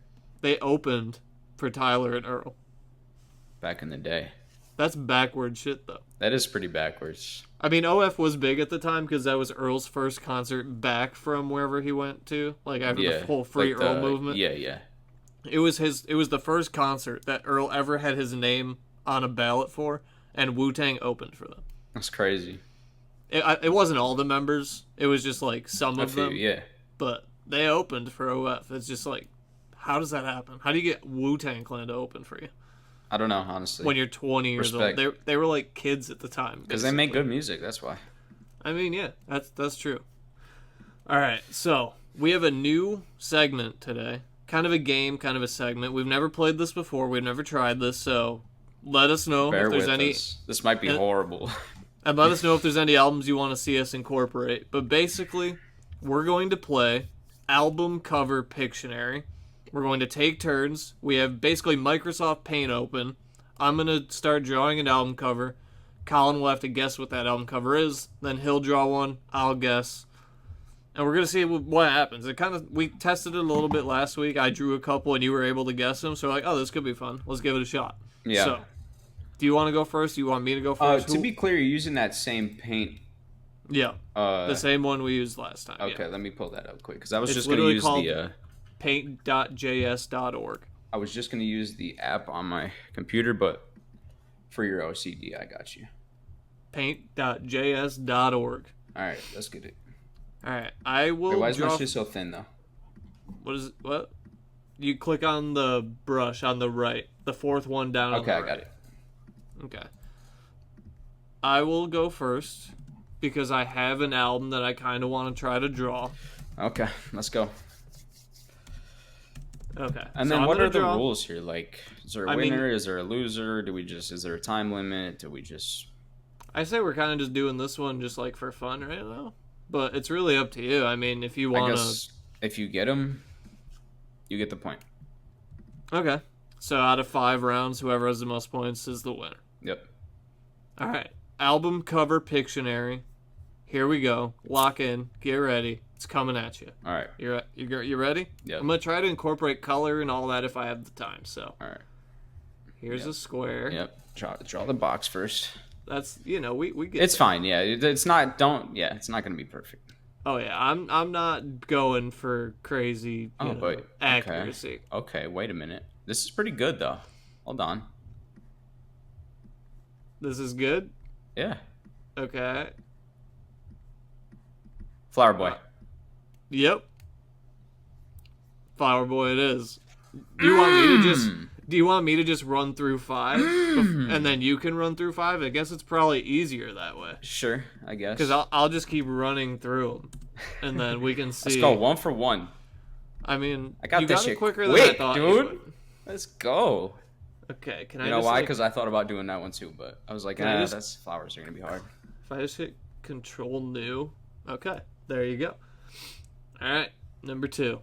They opened for Tyler and Earl. Back in the day. That's backward shit, though. That is pretty backwards. I mean, OF was big at the time because that was Earl's first concert back from wherever he went to, like after the whole Free like Earl movement. Yeah. It was the first concert that Earl ever had his name on a ballot for, and Wu-Tang opened for them. That's crazy. It wasn't all the members. It was just like some of them. Yeah. But they opened for OF. It's just like, how does that happen? How do you get Wu-Tang Clan to open for you? I don't know, honestly. When you're 20 years old. They were like kids at the time. Because they make good music, that's why. I mean, yeah, that's true. All right, so we have a new segment today. Kind of a game, kind of a segment. We've never played this before. We've never tried this, so let us know Bear if there's with any... us. This might be horrible. And let us know if there's any albums you want to see us incorporate. But basically, we're going to play album cover Pictionary. We're going to take turns. We have basically Microsoft Paint open. I'm going to start drawing an album cover. Colin will have to guess what that album cover is. Then he'll draw one. I'll guess. And we're going to see what happens. We tested it a little bit last week. I drew a couple and you were able to guess them. So we're like, oh, this could be fun. Let's give it a shot. Yeah. So, do you want to go first? Do you want me to go first? To be clear, you're using that same paint. Yeah. The same one we used last time. Okay, yeah. let me pull that up quick. Because I was It's just going to use called the... paint.js.org. I was just going to use the app on my computer, but for your OCD, I got you. Paint.js.org. All right, let's get it. All right, I will. Wait, why is my shit so thin though? What is it? What? You click on the brush on the right, the fourth one down. Okay, on the right. I got it. Okay. I will go first because I have an album that I kind of want to try to draw. Okay, let's go. Okay. And so then I'm what are gonna the draw... rules here? Like, is there a winner? Is there a loser? Is there a time limit? Do we just... I say we're kind of just doing this one just like for fun right now. But it's really up to you. I mean, if you want to... I guess if you get them, you get the point. Okay. So out of 5 rounds, whoever has the most points is the winner. Yep. All right. Album cover Pictionary. Here we go. Lock in. Get ready. It's coming at you. All right. You ready? Yep. I'm going to try to incorporate color and all that if I have the time. So. All right. Here's a square. Yep. Draw the box first. That's, we get It's there. fine. Yeah. It's not going to be perfect. Oh yeah, I'm not going for crazy accuracy. Okay, wait a minute. This is pretty good though. Hold on. This is good? Yeah. Okay. Flower Boy. Yep. Flower Boy it is. Do you want me to just run through 5 and then you can run through 5? I guess it's probably easier that way. Sure, I guess. Because I'll just keep running through them, and then we can see. Let's go 1 for 1. I mean, I got you this got shit it quicker quick, than I thought dude. you would. Let's go. Okay, can you I? know just, why? Because I thought about doing that one too, but I was like, that's flowers are gonna be hard. If I just hit Control New, okay, there you go. All right, number 2.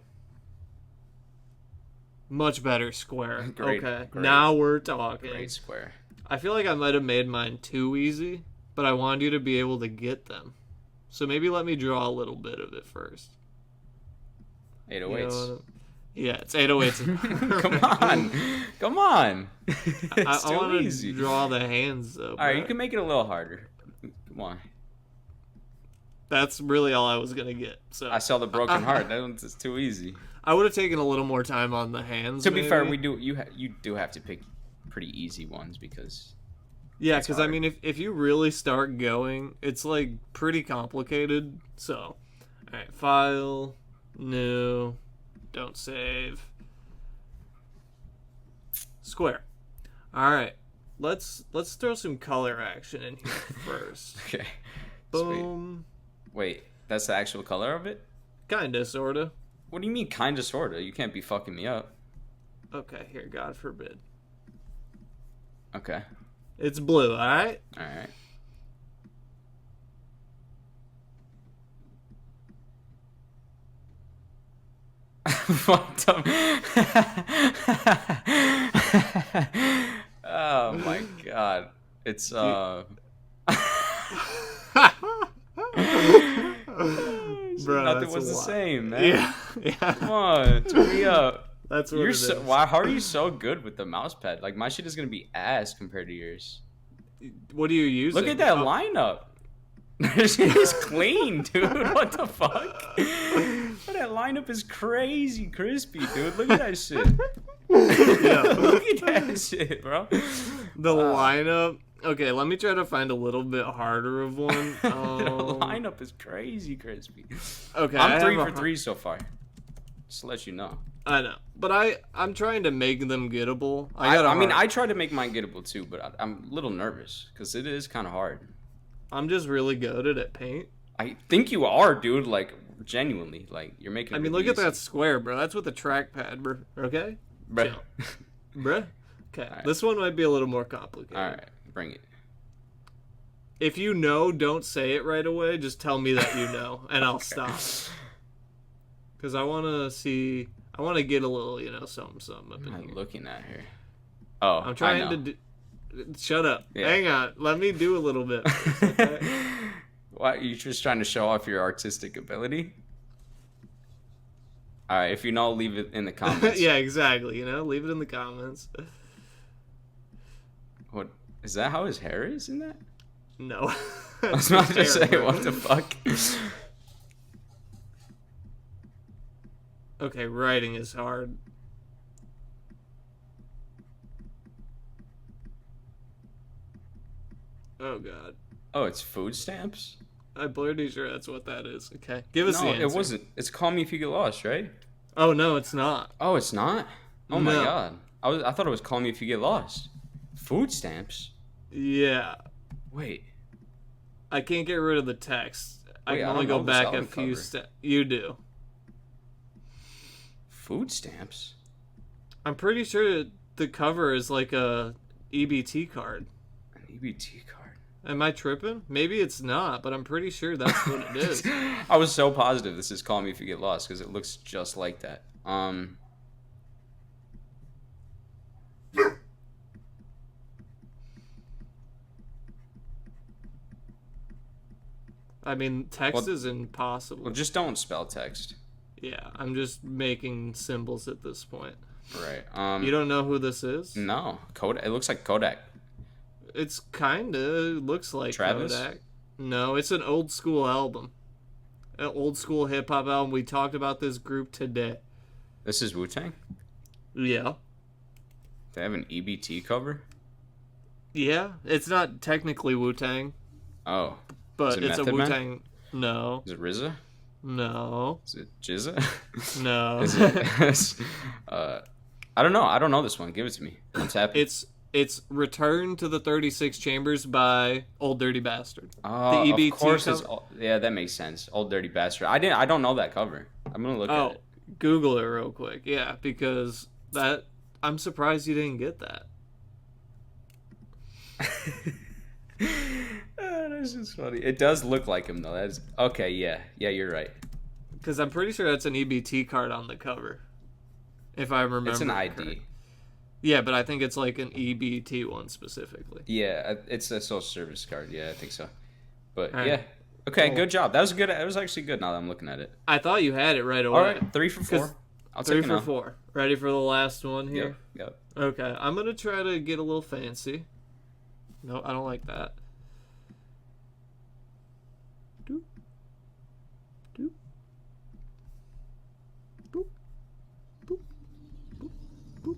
Much better square. Great, okay, great. Now we're talking. Great square. I feel like I might have made mine too easy, but I wanted you to be able to get them. So maybe let me draw a little bit of it first. 808s. Yeah, it's 808s. Come on. I want to draw the hands though. All right, you can make it a little harder. Come on. That's really all I was gonna get. So I saw the broken heart. That one's too easy. I would have taken a little more time on the hands. To be fair, you do have to pick pretty easy ones because. Yeah, because I mean, if you really start going, it's like pretty complicated. So, all right, file, new, don't save. Square. All right. Let's throw some color action in here first. Okay. Boom. Sweet. Wait, that's the actual color of it? Kinda, sorta. What do you mean kinda sorta? You can't be fucking me up. Okay, here, God forbid. Okay. It's blue, alright? Alright. Fucked up. Oh my god. It's Bruh, nothing was the same, man. Yeah. Come on, turn me up. That's what You're it so, is. why? How are you so good with the mouse pad? Like my shit is gonna be ass compared to yours. What are you using? Look at that lineup. It's clean, dude. What the fuck? That lineup is crazy crispy, dude. Look at that shit. Yeah. Look at that shit, bro. The lineup. Okay, let me try to find a little bit harder of one. The lineup is crazy crispy. Okay, I'm 3 for 3 so far. Just to let you know. I know, but I'm trying to make them gettable. I mean, I try to make mine gettable too, but I'm a little nervous because it is kind of hard. I'm just really good at paint. I think you are, dude. Like genuinely, like you're making. I mean, look at that square, bro. That's with the trackpad, bro. Okay, bro. Bruh. Okay, Right. This one might be a little more complicated. All right, bring it. If you know, don't say it right away. Just tell me that you know, and I'll stop. Because I want to see. I want to get a little, something up in I'm here. looking at her. Oh, I'm trying to do. Shut up. Yeah. Hang on. Let me do a little bit. First, okay? What? You just trying to show off your artistic ability? All right. If you know, leave it in the comments. Yeah, exactly. Leave it in the comments. What is that? How his hair is in that? No. I was about to say, what the fuck? Okay, writing is hard. Oh god. Oh, it's food stamps? I'm pretty sure that's what that is. Okay, give us the answer. No, it wasn't. It's Call Me If You Get Lost, right? Oh no, it's not. Oh, it's not? Oh my No. god. I thought it was Call Me If You Get Lost. Food stamps? Yeah. Wait. I can't get rid of the text. I Wait, can I only don't go know this back a album few cover. steps. You do. Food stamps? I'm pretty sure the cover is like a EBT card. An EBT card? Am I tripping? Maybe it's not, but I'm pretty sure that's what it is. I was so positive this is Call Me If You Get Lost because it looks just like that. I mean, text is impossible. Well, just don't spell text. Yeah, I'm just making symbols at this point. Right. You don't know who this is? No. Kodak. It looks like Kodak. It's looks like Travis? Kodak. No, it's an old school album. An old school hip hop album. We talked about this group today. This is Wu-Tang? Yeah. They have an EBT cover? Yeah, it's not technically Wu-Tang, Oh. but Is it it's a Method Man? Wu-Tang. No. Is it RZA? No. Is it Jizza? No. Is it, I don't know. I don't know this one. Give it to me. What's happening? It's Return to the 36 Chambers by Old Dirty Bastard. Oh, the EBT of course. cover? Yeah, that makes sense. Old Dirty Bastard. I don't know that cover. I'm gonna look at it. Google it real quick. Yeah, because I'm surprised you didn't get that. That's just funny. It does look like him though. That's okay. Yeah, you're right. Because I'm pretty sure that's an EBT card on the cover. If I remember. It's an ID. correct. Yeah, but I think it's like an EBT one specifically. Yeah, it's a social service card. Yeah, I think so. But All yeah. right. Okay, Cool. good job. That was good. It was actually good now that I'm looking at it. I thought you had it right away. All right, 3 for 4. I'll take 3 it for now. 4. Ready for the last one here? Yep. Okay, I'm gonna try to get a little fancy. No, I don't like that. Doop. Doop. Boop. Boop. Boop. Boop. Boop. Boop.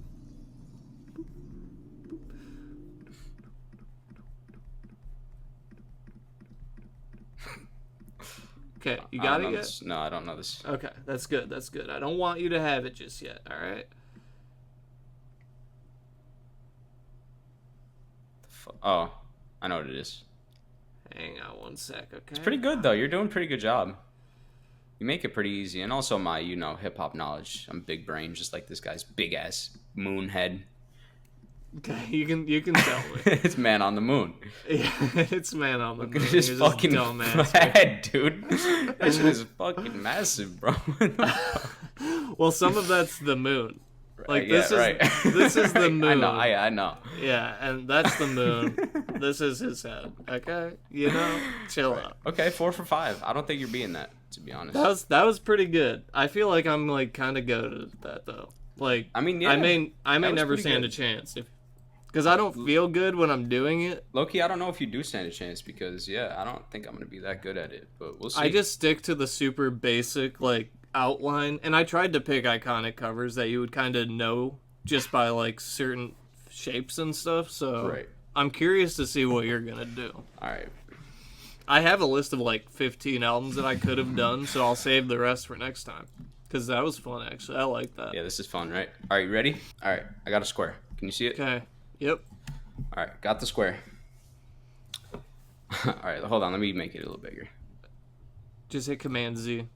Okay, you got it yet? No, I don't know this. Okay, that's good. That's good. I don't want you to have it just yet. All right. Oh, I know what it is. Hang on one sec, okay? It's pretty good, though. You're doing a pretty good job. You make it pretty easy. And also my, hip-hop knowledge. I'm big brain, just like this guy's big-ass moon head. Okay, you can tell me. It's Man on the Moon. Yeah, it's Man on the Moon. Look at his fucking head, dude. That shit is fucking massive, bro. Well, some of that's the moon. Like, this is the moon. I know. Yeah, and that's the moon. This is his head. Okay? Chill out. Okay, 4 for 5. I don't think you're being that, to be honest. That was pretty good. I feel like I'm, like, kind of goated at that, though. Like, I mean, yeah. I may never stand a chance. Because I don't feel good when I'm doing it. Low-key, I don't know if you do stand a chance because, I don't think I'm going to be that good at it. But we'll see. I just stick to the super basic, like, outline. And I tried to pick iconic covers that you would kind of know just by, like, certain shapes and stuff. So right. I'm curious to see what you're going to do. All right. I have a list of, like, 15 albums that I could have done, so I'll save the rest for next time. Because that was fun, actually. I like that. Yeah, this is fun, right? All right, you ready? All right, I got a square. Can you see it? Okay. Yep. All right, got the square. All right, hold on. Let me make it a little bigger. Just hit Command Z.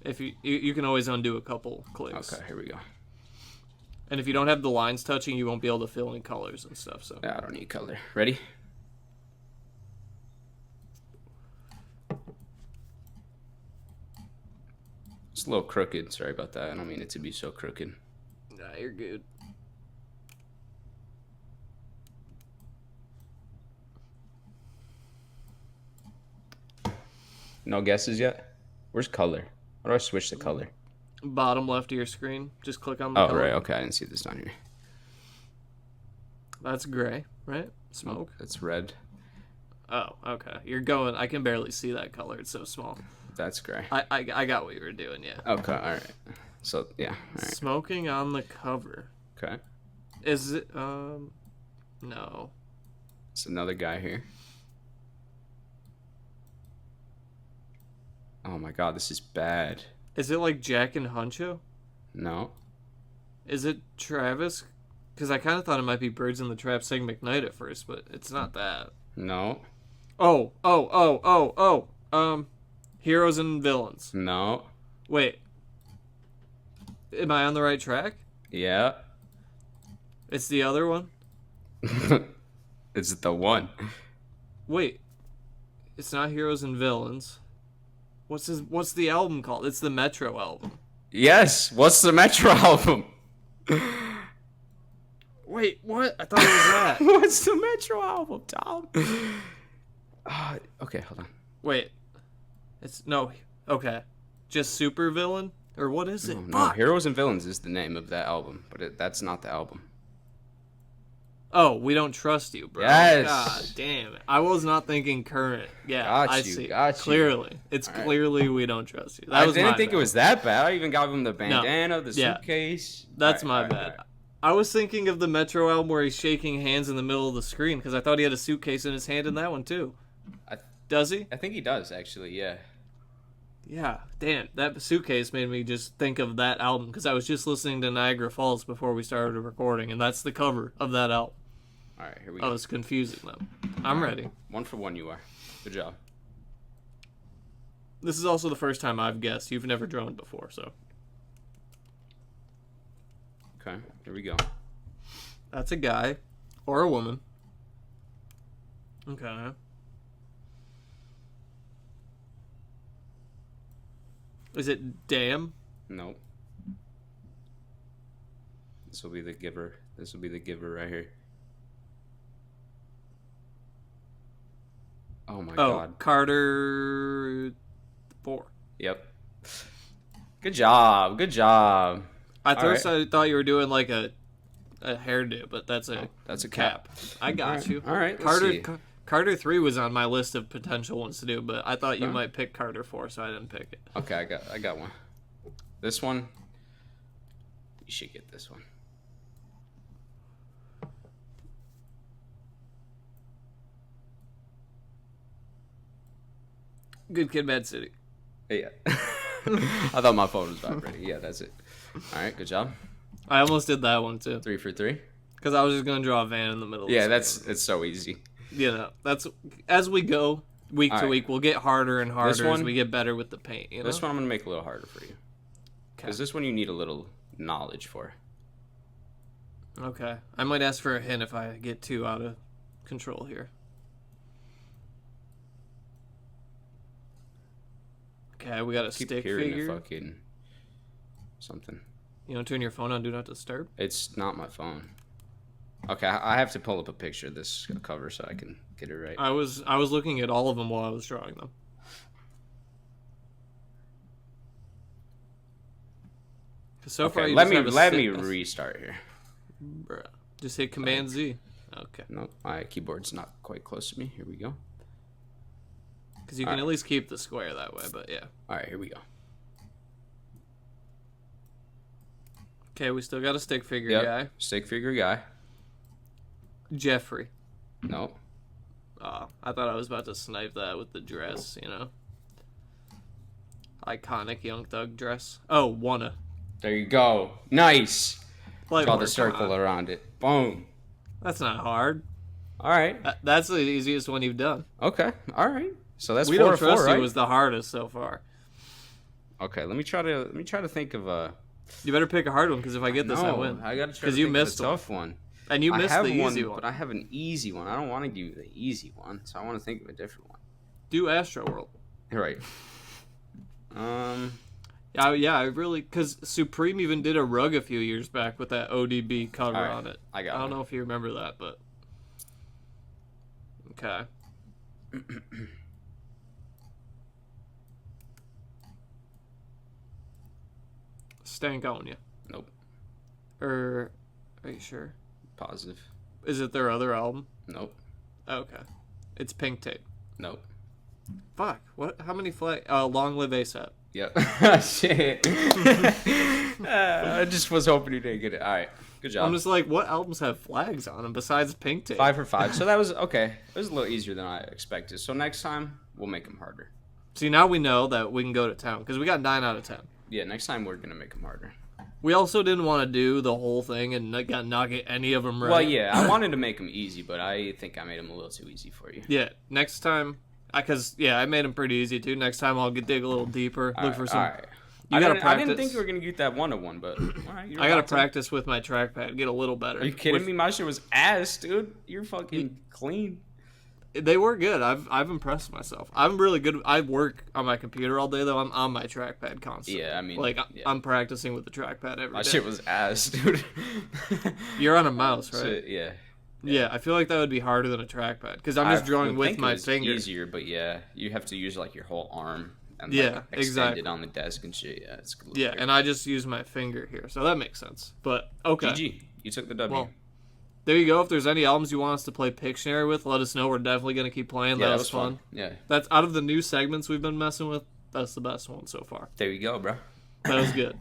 If you can always undo a couple clicks. Okay, here we go. And if you don't have the lines touching, you won't be able to fill in colors and stuff. So yeah, I don't need color. Ready? It's a little crooked. Sorry about that. I don't mean it to be so crooked. Nah, you're good. No guesses yet? Where's color? How do I switch the color? Bottom left of your screen. Just click on the color. Right. Okay, I didn't see this down here. That's gray, right? Smoke. That's red. Oh, okay. You're going. I can barely see that color. It's so small. That's gray. I got what you were doing, yeah. Okay, all right. So, yeah. All right. Smoking on the cover. Okay. Is it, no. It's another guy here. Oh my god, this is bad. Is it like Jack and Huncho? No. Is it Travis? Because I kind of thought it might be Birds in the Trap Sing McKnight at first, but it's not that. No. Oh. Heroes and Villains. No. Wait. Am I on the right track? Yeah. It's the other one? It's the one. Wait. It's not Heroes and Villains. What's the album called? It's the Metro album. Yes. What's the Metro album? Wait, what? I thought it was that. What's the Metro album, Tom? Okay, hold on. Wait. Okay. Just Super Villain? Or what is it? No, Heroes and Villains is the name of that album, but that's not the album. Oh, We Don't Trust You, bro. Yes. God damn it. I was not thinking current. Yeah, I see. Got you. Clearly. It's all clearly right. We Don't Trust You. I didn't think it was that bad. I even got him the bandana, the suitcase. That's my bad. I was thinking of the Metro album where he's shaking hands in the middle of the screen because I thought he had a suitcase in his hand in that one too. Does he? I think he does, actually, yeah. Yeah, damn. That suitcase made me just think of that album because I was just listening to Niagara Falls before we started recording, and that's the cover of that album. All right, here we go. I was confusing them. I'm ready. 1 for 1 you are. Good job. This is also the first time I've guessed. You've never droned before, so. Okay, here we go. That's a guy. Or a woman. Okay. Is it Damn? No. This will be the giver. This will be the giver right here. Oh my god. Carter 4. Yep. Good job. Good job. At first I thought you were doing like a hairdo, but that's a cap. I got you. All right. Carter 3 was on my list of potential ones to do, but I thought you might pick Carter 4, so I didn't pick it. Okay, I got one. This one. You should get this one. Good Kid, Mad City. Yeah. I thought my phone was vibrating. Yeah, that's it. All right, good job. I almost did that one too. 3 for 3. Because I was just gonna draw a van in the middle. Yeah, it's so easy. you know, that's as we go week to week, we'll get harder and harder as we get better with the paint. You know? This one I'm gonna make a little harder for you. Because this one you need a little knowledge for. Okay. I might ask for a hint if I get too out of control here. Okay, we got a stick figure. Fucking something. You don't turn your phone on Do Not Disturb? It's not my phone. Okay, I have to pull up a picture of this cover so I can get it right. I was looking at all of them while I was drawing them. So far, let me restart here. Bruh. Just hit Command Z. Okay. No, my keyboard's not quite close to me. Here we go. Because you can at least keep the square that way, but yeah. All right, here we go. Okay, we still got a stick figure guy. Stick figure guy. Jeffrey. No. Oh, I thought I was about to snipe that with the dress, you know. Iconic Young Thug dress. Oh, Wanna. There you go. Nice. Draw the circle time. around it. Boom. That's not hard. All right. That's the easiest one you've done. Okay. All right. So that's We 4 Don't of 4, Trust right? You was the hardest so far. Okay. Let me try to think of a. You better pick a hard one because if I get this, I win. I gotta try to you think missed of a tough one. And you missed the easy one. But I have an easy one. I don't want to give you the easy one, so I want to think of a different one. Do Astro World. Right. Yeah, I really, because Supreme even did a rug a few years back with that ODB cover on it. I don't know if you remember that, but okay. Stankonia. Nope. Are you sure? Positive. Is it their other album? Nope. Okay. It's Pink Tape. Nope. Fuck. What? How many Long Live ASAP. Yep. Shit. I just was hoping you didn't get it. All right. Good job. I'm just like, what albums have flags on them besides Pink Tape? 5 for 5. So that was okay. It was a little easier than I expected. So next time we'll make them harder. See, now we know that we can go to town because we got 9 out of 10. Yeah. Next time we're gonna make them harder. We also didn't want to do the whole thing and not get any of them right. Well, yeah, I wanted to make them easy, but I think I made them a little too easy for you. Yeah, next time, because I made them pretty easy too. Next time I'll dig a little deeper, look for some. All right. You gotta practice. I didn't think you were gonna get that 1-1, but all right. I gotta practice with my trackpad, get a little better. Are you kidding me? My shit was ass, dude. You're fucking clean. They were good. I've impressed myself. I'm really good. I work on my computer all day though. I'm on my trackpad constantly. Yeah, I mean, I'm practicing with the trackpad every day. My shit was ass, dude. You're on a mouse, right? Shit, yeah. Yeah, I feel like that would be harder than a trackpad because I'm just drawing with my finger. Easier, but yeah, you have to use like your whole arm and extend exactly. it on the desk and shit. Yeah, it's cool. Yeah, and I just use my finger here, so that makes sense. But okay, GG, you took the W. Well, there you go. If there's any albums you want us to play Pictionary with, let us know. We're definitely going to keep playing. Yeah, that was fun. Yeah. That's out of the new segments we've been messing with, that's the best one so far. There you go, bro. That was good.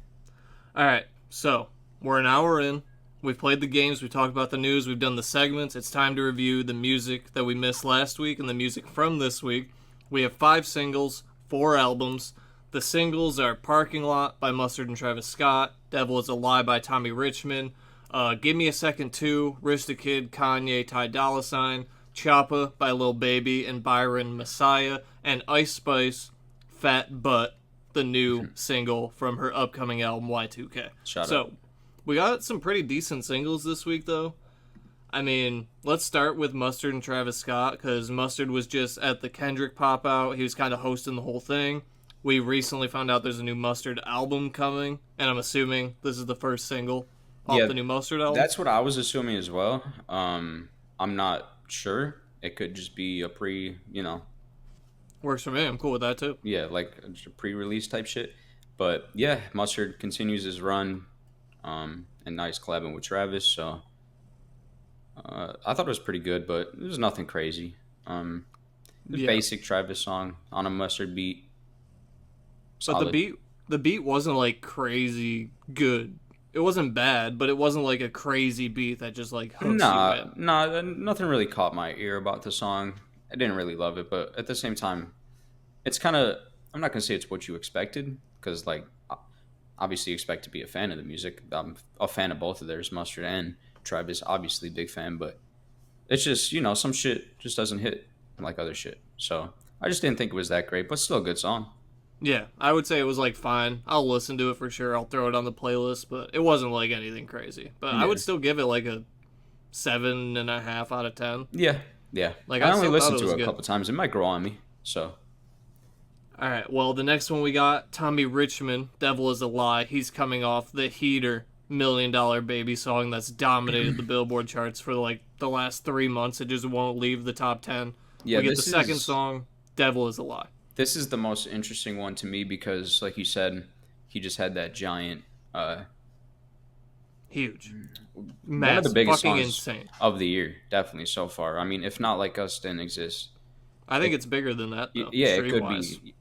All right. So, we're an hour in. We've played the games. We've talked about the news. We've done the segments. It's time to review the music that we missed last week and the music from this week. We have 5 singles, 4 albums. The singles are Parking Lot by Mustard and Travis Scott, Devil is a Lie by Tommy Richmond, Give Me a Second 2, Rich the Kid, Kanye, Ty Dolla $ign, Choppa by Lil Baby and Byron Messiah, and Ice Spice, Fat Butt, the new single from her upcoming album Y2K. Shut up. We got some pretty decent singles this week, though. I mean, let's start with Mustard and Travis Scott, because Mustard was just at the Kendrick Pop Out. He was kind of hosting the whole thing. We recently found out there's a new Mustard album coming, and I'm assuming this is the first single off the new Mustard album. That's what I was assuming as well. I'm not sure. It could just be a Works for me. I'm cool with that, too. Yeah, like a pre-release type shit. But, yeah, Mustard continues his run. And nice collabing with Travis, so I thought it was pretty good, but it was nothing crazy. Basic Travis song on a Mustard beat. Solid. But the beat wasn't like crazy good. It wasn't bad, but it wasn't like a crazy beat that just like hooks you in. Nah, nothing really caught my ear about the song. I didn't really love it, but at the same time, it's kind of, I'm not gonna say it's what you expected, because like obviously you expect to be a fan of the music. I'm a fan of both of theirs, Mustard and Travis, obviously big fan, but It's just, some shit just doesn't hit like other shit. So I just didn't think it was that great, but still a good song. Yeah, I would say it was like fine. I'll listen to it for sure. I'll throw it on the playlist, but it wasn't like anything crazy. But I would still give it like a 7.5 out of 10. Yeah, yeah. Like I only still listened thought to it a good. couple times. It might grow on me. So All right, well, the next one we got, Tommy Richmond, Devil is a Lie. He's coming off the Heater $1 Million Baby song that's dominated the Billboard charts for like the last 3 months. It just won't leave the top 10. Yeah, we get the second song, Devil is a Lie. This is the most interesting one to me because, like you said, he just had that giant, huge, one of the biggest fucking songs insane of the year, definitely so far. I mean, if not Like Us didn't exist. I think it's bigger than that, though. Yeah, it could stream-wise. be.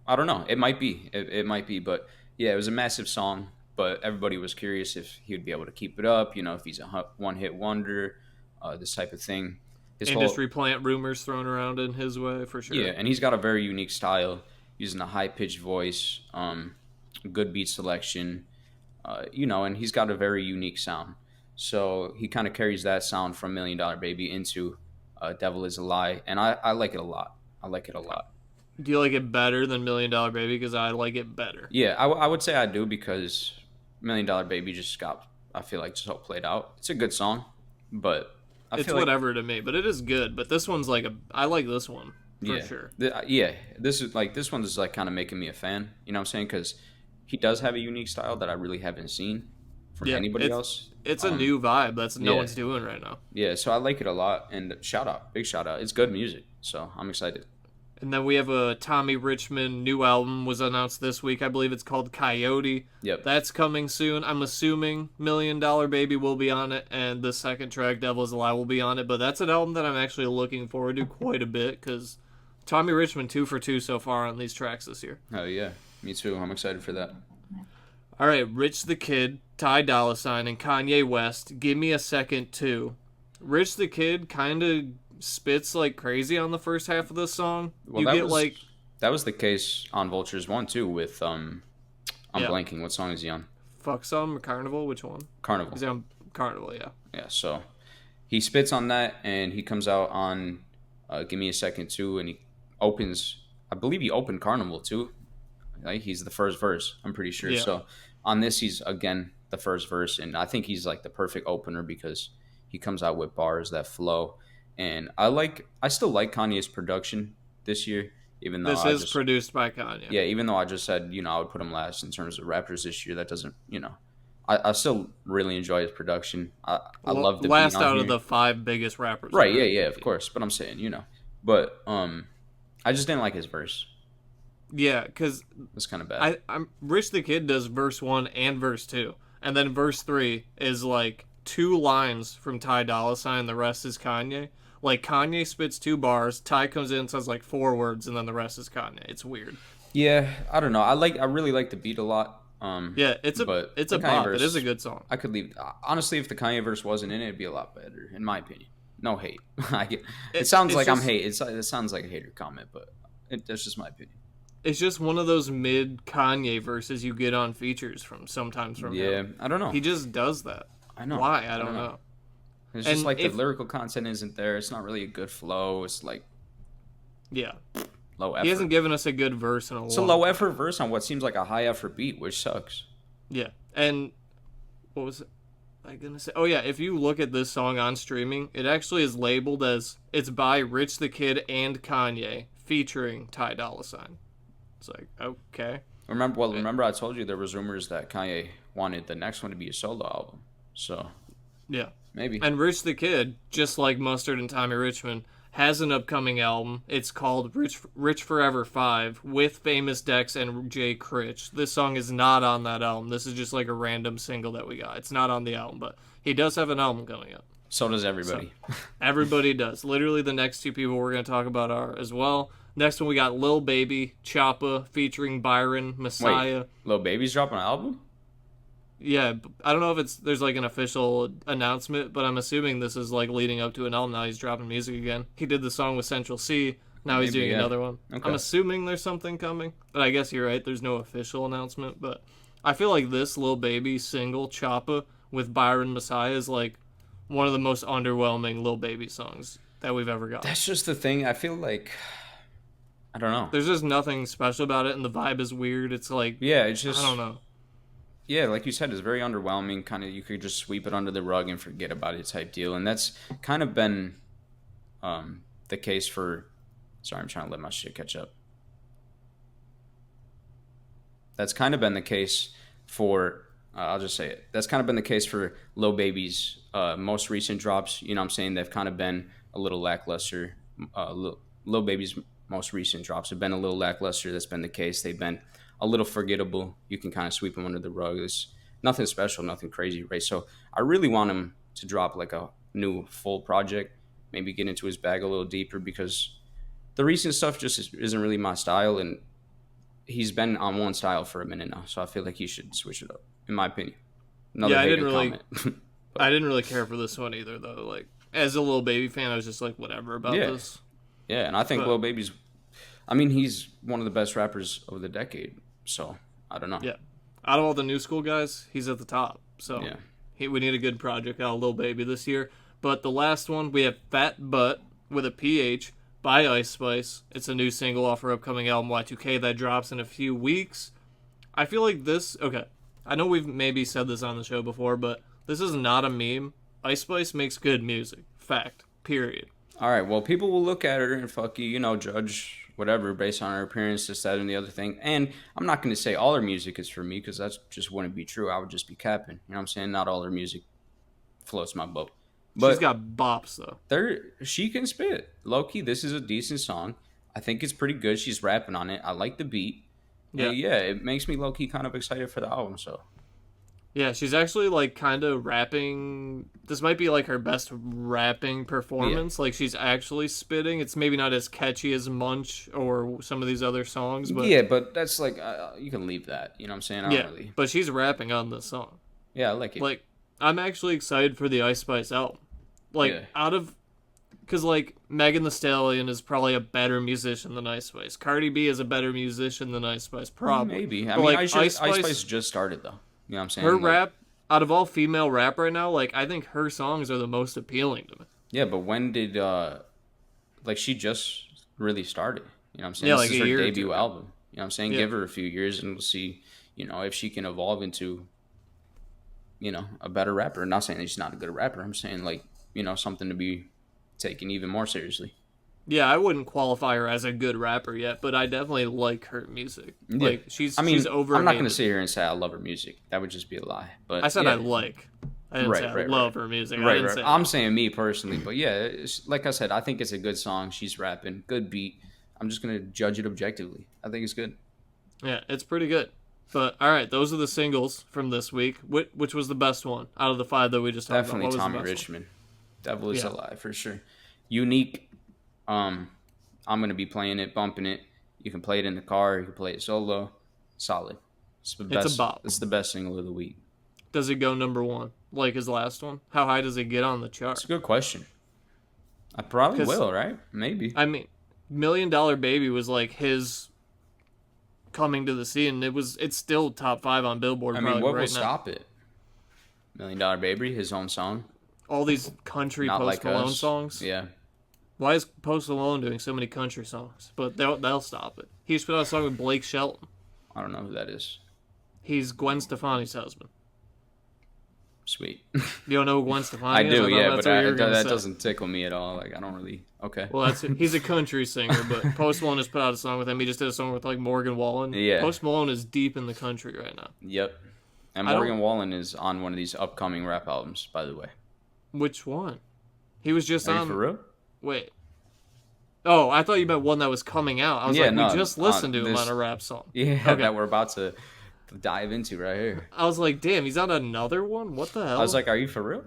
I don't know. It might be. It might be. But yeah, it was a massive song. But everybody was curious if he would be able to keep it up. If he's a one-hit wonder, this type of thing. Industry plant rumors thrown around in his way for sure. Yeah, and he's got a very unique style, using a high-pitched voice, good beat selection, and he's got a very unique sound. So he kind of carries that sound from $1 Million Baby into Devil is a Lie, and I like it a lot. I like it a lot. Do you like it better than $1 Million Baby? Because I like it better. Yeah, I would say I do because $1 Million Baby just got, I feel like, so played out. It's a good song, but it's whatever to me. But it is good. But this one's like I like this one for sure. This one is like kind of making me a fan. You know what I'm saying? Because he does have a unique style that I really haven't seen from anybody else. It's a new vibe that's no one's doing right now. Yeah, so I like it a lot. And big shout out. It's good music, so I'm excited. And then we have a Tommy Richmond new album was announced this week. I believe it's called Coyote. Yep. That's coming soon. I'm assuming $1 Million Baby will be on it, and the second track, Devil's a Lie, will be on it. But that's an album that I'm actually looking forward to quite a bit because Tommy Richmond 2 for 2 so far on these tracks this year. Oh yeah, me too. I'm excited for that. All right, Rich the Kid, Ty Dolla $ign, and Kanye West. Give Me a Second 2. Rich the Kid kind of spits like crazy on the first half of this song. Well, that was the case on Vultures 1 too with I'm blanking. What song is he on? Fuck Some or Carnival? Which one? Carnival. He's on Carnival, yeah. Yeah, so he spits on that and he comes out on Give Me a Second too, and he opens, I believe he opened Carnival too. Like he's the first verse, I'm pretty sure. Yeah. So on this he's again the first verse, and I think he's like the perfect opener because he comes out with bars that flow. And I still like Kanye's production this year, even though this is produced by Kanye. Yeah, even though I just said, I would put him last in terms of rappers this year. That doesn't, I still really enjoy his production. I love the last beat on out here. of the 5 biggest rappers. Right? Yeah, of course. But I'm saying, but I just didn't like his verse. Yeah, because it's kind of bad. I'm Rich the Kid does verse 1 and verse 2, and then verse 3 is like 2 lines from Ty Dolla $ign. The rest is Kanye. Like, Kanye spits 2 bars, Ty comes in and says, 4 words, and then the rest is Kanye. It's weird. Yeah, I don't know. I really like the beat a lot. Yeah, it's a pop. It is a good song. I could leave. Honestly, if the Kanye verse wasn't in it, it'd be a lot better, in my opinion. No hate. It sounds like I'm hate. It sounds like a hater comment, but that's just my opinion. It's just one of those mid Kanye verses you get on features sometimes from him. I don't know. He just does that. I know. Why? I don't know. It's just the lyrical content isn't there. It's not really a good flow. It's like, low effort. He hasn't given us a good verse in a while. It's a low effort verse on what seems like a high effort beat, which sucks. Yeah, and what was I gonna say? Oh yeah, if you look at this song on streaming, it actually is labeled as it's by Rich the Kid and Kanye featuring Ty Dolla $ign. It's like, okay. Remember I told you there was rumors that Kanye wanted the next one to be a solo album. So yeah. Maybe. And Rich the Kid, just like Mustard and Tommy Richmond, has an upcoming album. It's called Rich Forever 5 with Famous Dex and Jay Critch. This song is not on that album. This is just like a random single that we got. It's not on the album, but he does have an album coming up. So does everybody. Everybody does. Literally the next 2 people we're going to talk about are as well. Next one we got Lil Baby, Choppa, featuring Byron, Messiah. Wait, Lil Baby's dropping an album? Yeah, I don't know if there's like an official announcement, but I'm assuming this is like leading up to an album. Now he's dropping music again. He did the song with Central C. Now he's doing another one. Okay. I'm assuming there's something coming, but I guess you're right. There's no official announcement, but I feel like this Lil Baby single, Choppa, with Byron Messiah is like one of the most underwhelming Lil Baby songs that we've ever got. That's just the thing. I feel like, I don't know. There's just nothing special about it, and the vibe is weird. It's like, Yeah, it's just, I don't know. yeah, like you said, it's very underwhelming. Kind of, you could just sweep it under the rug and forget about it type deal. And that's kind of been the case for, sorry, I'm trying to let my shit catch up. That's kind of been the case for, I'll just say it. That's kind of been the case for Lil Baby's most recent drops. You know what I'm saying? They've kind of been a little lackluster. Lil Baby's most recent drops have been a little lackluster. That's been the case. They've been a little forgettable. You can kind of sweep them under the rug. There's nothing special, nothing crazy, right? So I really want him to drop like a new full project, maybe get into his bag a little deeper, because the recent stuff just isn't really my style, and he's been on one style for a minute now, so I feel like he should switch it up, in my opinion. Another I didn't really, comment. I didn't really care for this one either, though. Like, as a Lil Baby fan, I was just like, whatever about this. Yeah, and I think Lil Baby's, I mean, he's one of the best rappers of the decade, so I don't know. Yeah, out of all the new school guys, he's at the top. So we need a good project out of Lil Baby this year. But the last one, we have Fat Butt with a PH by Ice Spice. It's a new single off her upcoming album Y2K that drops in a few weeks. I feel like this, okay, I know we've maybe said this on the show before, but this is not a meme. Ice Spice makes good music. Fact. Period. All right, well, people will look at her and judge whatever based on her appearance, this, that, and the other thing. And I'm not going to say all her music is for me, because that just wouldn't be true. I would just be capping. You know what I'm saying? Not all her music floats my boat. But she's got bops, though. She can spit. Low-key, this is a decent song. I think it's pretty good. She's rapping on it. I like the beat. Yeah, it makes me low-key kind of excited for the album, so. Yeah, she's actually, like, kind of rapping. This might be, like, her best rapping performance. Yeah. Like, she's actually spitting. It's maybe not as catchy as Munch or some of these other songs. But yeah, but that's, like, you can leave that. You know what I'm saying? But she's rapping on this song. Yeah, I like it. Like, I'm actually excited for the Ice Spice album. Like, because, like, Megan Thee Stallion is probably a better musician than Ice Spice. Cardi B is a better musician than Ice Spice, probably. Maybe. I mean, like, Ice Spice just started, though. You know what I'm saying? Her rap, out of all female rap right now, like, I think her songs are the most appealing to me. Yeah, but when did, she just really started. You know what I'm saying? Yeah, this like is a year her or debut two. album. You know what I'm saying? Give her a few years and we'll see, if she can evolve into, a better rapper. I'm not saying that she's not a good rapper. I'm saying, something to be taken even more seriously. Yeah, I wouldn't qualify her as a good rapper yet, but I definitely like her music. Yeah. Like, she's I'm over. not going to sit here and say I love her music. That would just be a lie. But I said I like. I didn't say I love her music. Right. I'm saying me personally, but yeah, like I said, I think it's a good song. She's rapping, good beat. I'm just going to judge it objectively. I think it's good. Yeah, it's pretty good. But, all right, those are the singles from this week. Which was the best one out of the 5 that we just talked about? Definitely Tommy Richmond. Devil is Alive, for sure. Unique. I'm going to be playing it, bumping it. You can play it in the car. You can play it solo. Solid. It's a bop. It's the best single of the week. Does it go number 1 like his last one? How high does it get on the chart? That's a good question. I probably will, right? Maybe. I mean, $1 Million Baby was like his coming to the scene. It's still top 5 on Billboard. I mean, what will stop it? $1 Million Baby, his own song. All these country Post Malone songs. Yeah. Why is Post Malone doing so many country songs? But they'll stop it. He just put out a song with Blake Shelton. I don't know who that is. He's Gwen Stefani's husband. Sweet. You don't know who Gwen Stefani is? I do, yeah, but that doesn't tickle me at all. Like, I don't really... Okay. Well, he's a country singer, but Post Malone just put out a song with him. He just did a song with, like, Morgan Wallen. Yeah. Post Malone is deep in the country right now. Yep. And Morgan Wallen is on one of these upcoming rap albums, by the way. Which one? He was just on... Are you for real? Wait. Oh, I thought you meant one that was coming out. I was we just listened to him on a rap song. Yeah, okay. That we're about to dive into right here. I was like, damn, he's on another one? What the hell? I was like, are you for real?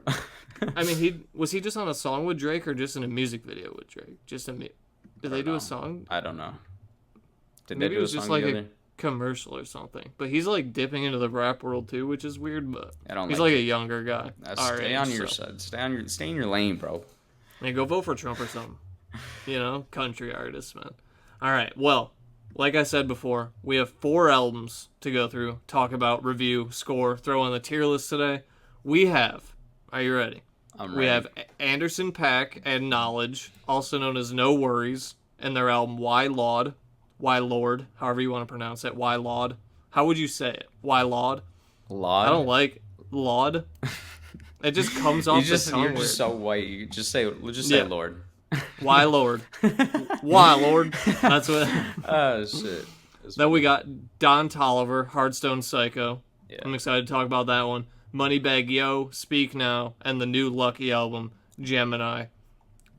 I mean, was he just on a song with Drake or just in a music video with Drake? Did they do a song? I don't know. Maybe it was just like a commercial or something. But he's like dipping into the rap world too, which is weird, but he's like a younger guy. Stay on your side. Stay in your lane, bro. Man, go vote for Trump or something. Country artists, man. All right, well, like I said before, we have 4 albums to go through, talk about, review, score, throw on the tier list today. We have, are you ready? We have Anderson .Paak and Knowledge, also known as No Worries, and their album Why Lord, however you want to pronounce it, Why Lord. How would you say it? Why Lord? Laud? I don't like Laud. It just comes off the tongue You're weird. just so white. You just say Lord. Why Lord? Why Lord? That's what. Oh shit. Then we got Don Toliver, HARDSTONE PSYCHO. Yeah. I'm excited to talk about that one. Moneybagg Yo, Speak Now, and the new Lucky album, Gemini.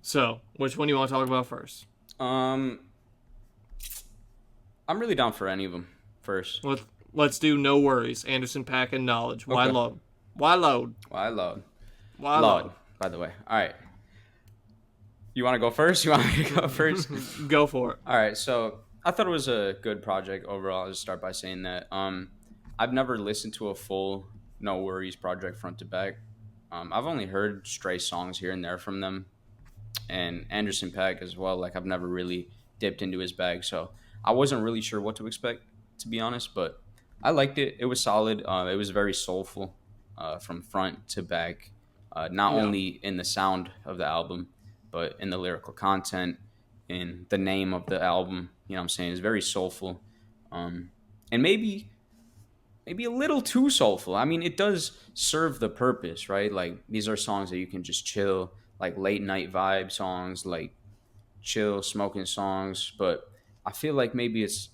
So, which one do you want to talk about first? I'm really down for any of them first. Let's do No Worries, Anderson .Paak and Knowledge. Why Okay. Load? Why Load? Why Loud? Why Loud, Load? by the way. All right. You want to go first? You want me to go first? Go for it. All right. So I thought it was a good project overall. I'll just start by saying that I've never listened to a full No Worries project front to back. I've only heard stray songs here and there from them, and Anderson .Paak as well. Like I've never really dipped into his bag, so I wasn't really sure what to expect, to be honest. But I liked it. It was solid. It was very soulful from front to back, not only in the sound of the album, but in the lyrical content, in the name of the album. You know what I'm saying? It's very soulful. And maybe a little too soulful. I mean, it does serve the purpose, right? Like, these are songs that you can just chill, like late night vibe songs, like chill smoking songs. But I feel like maybe it's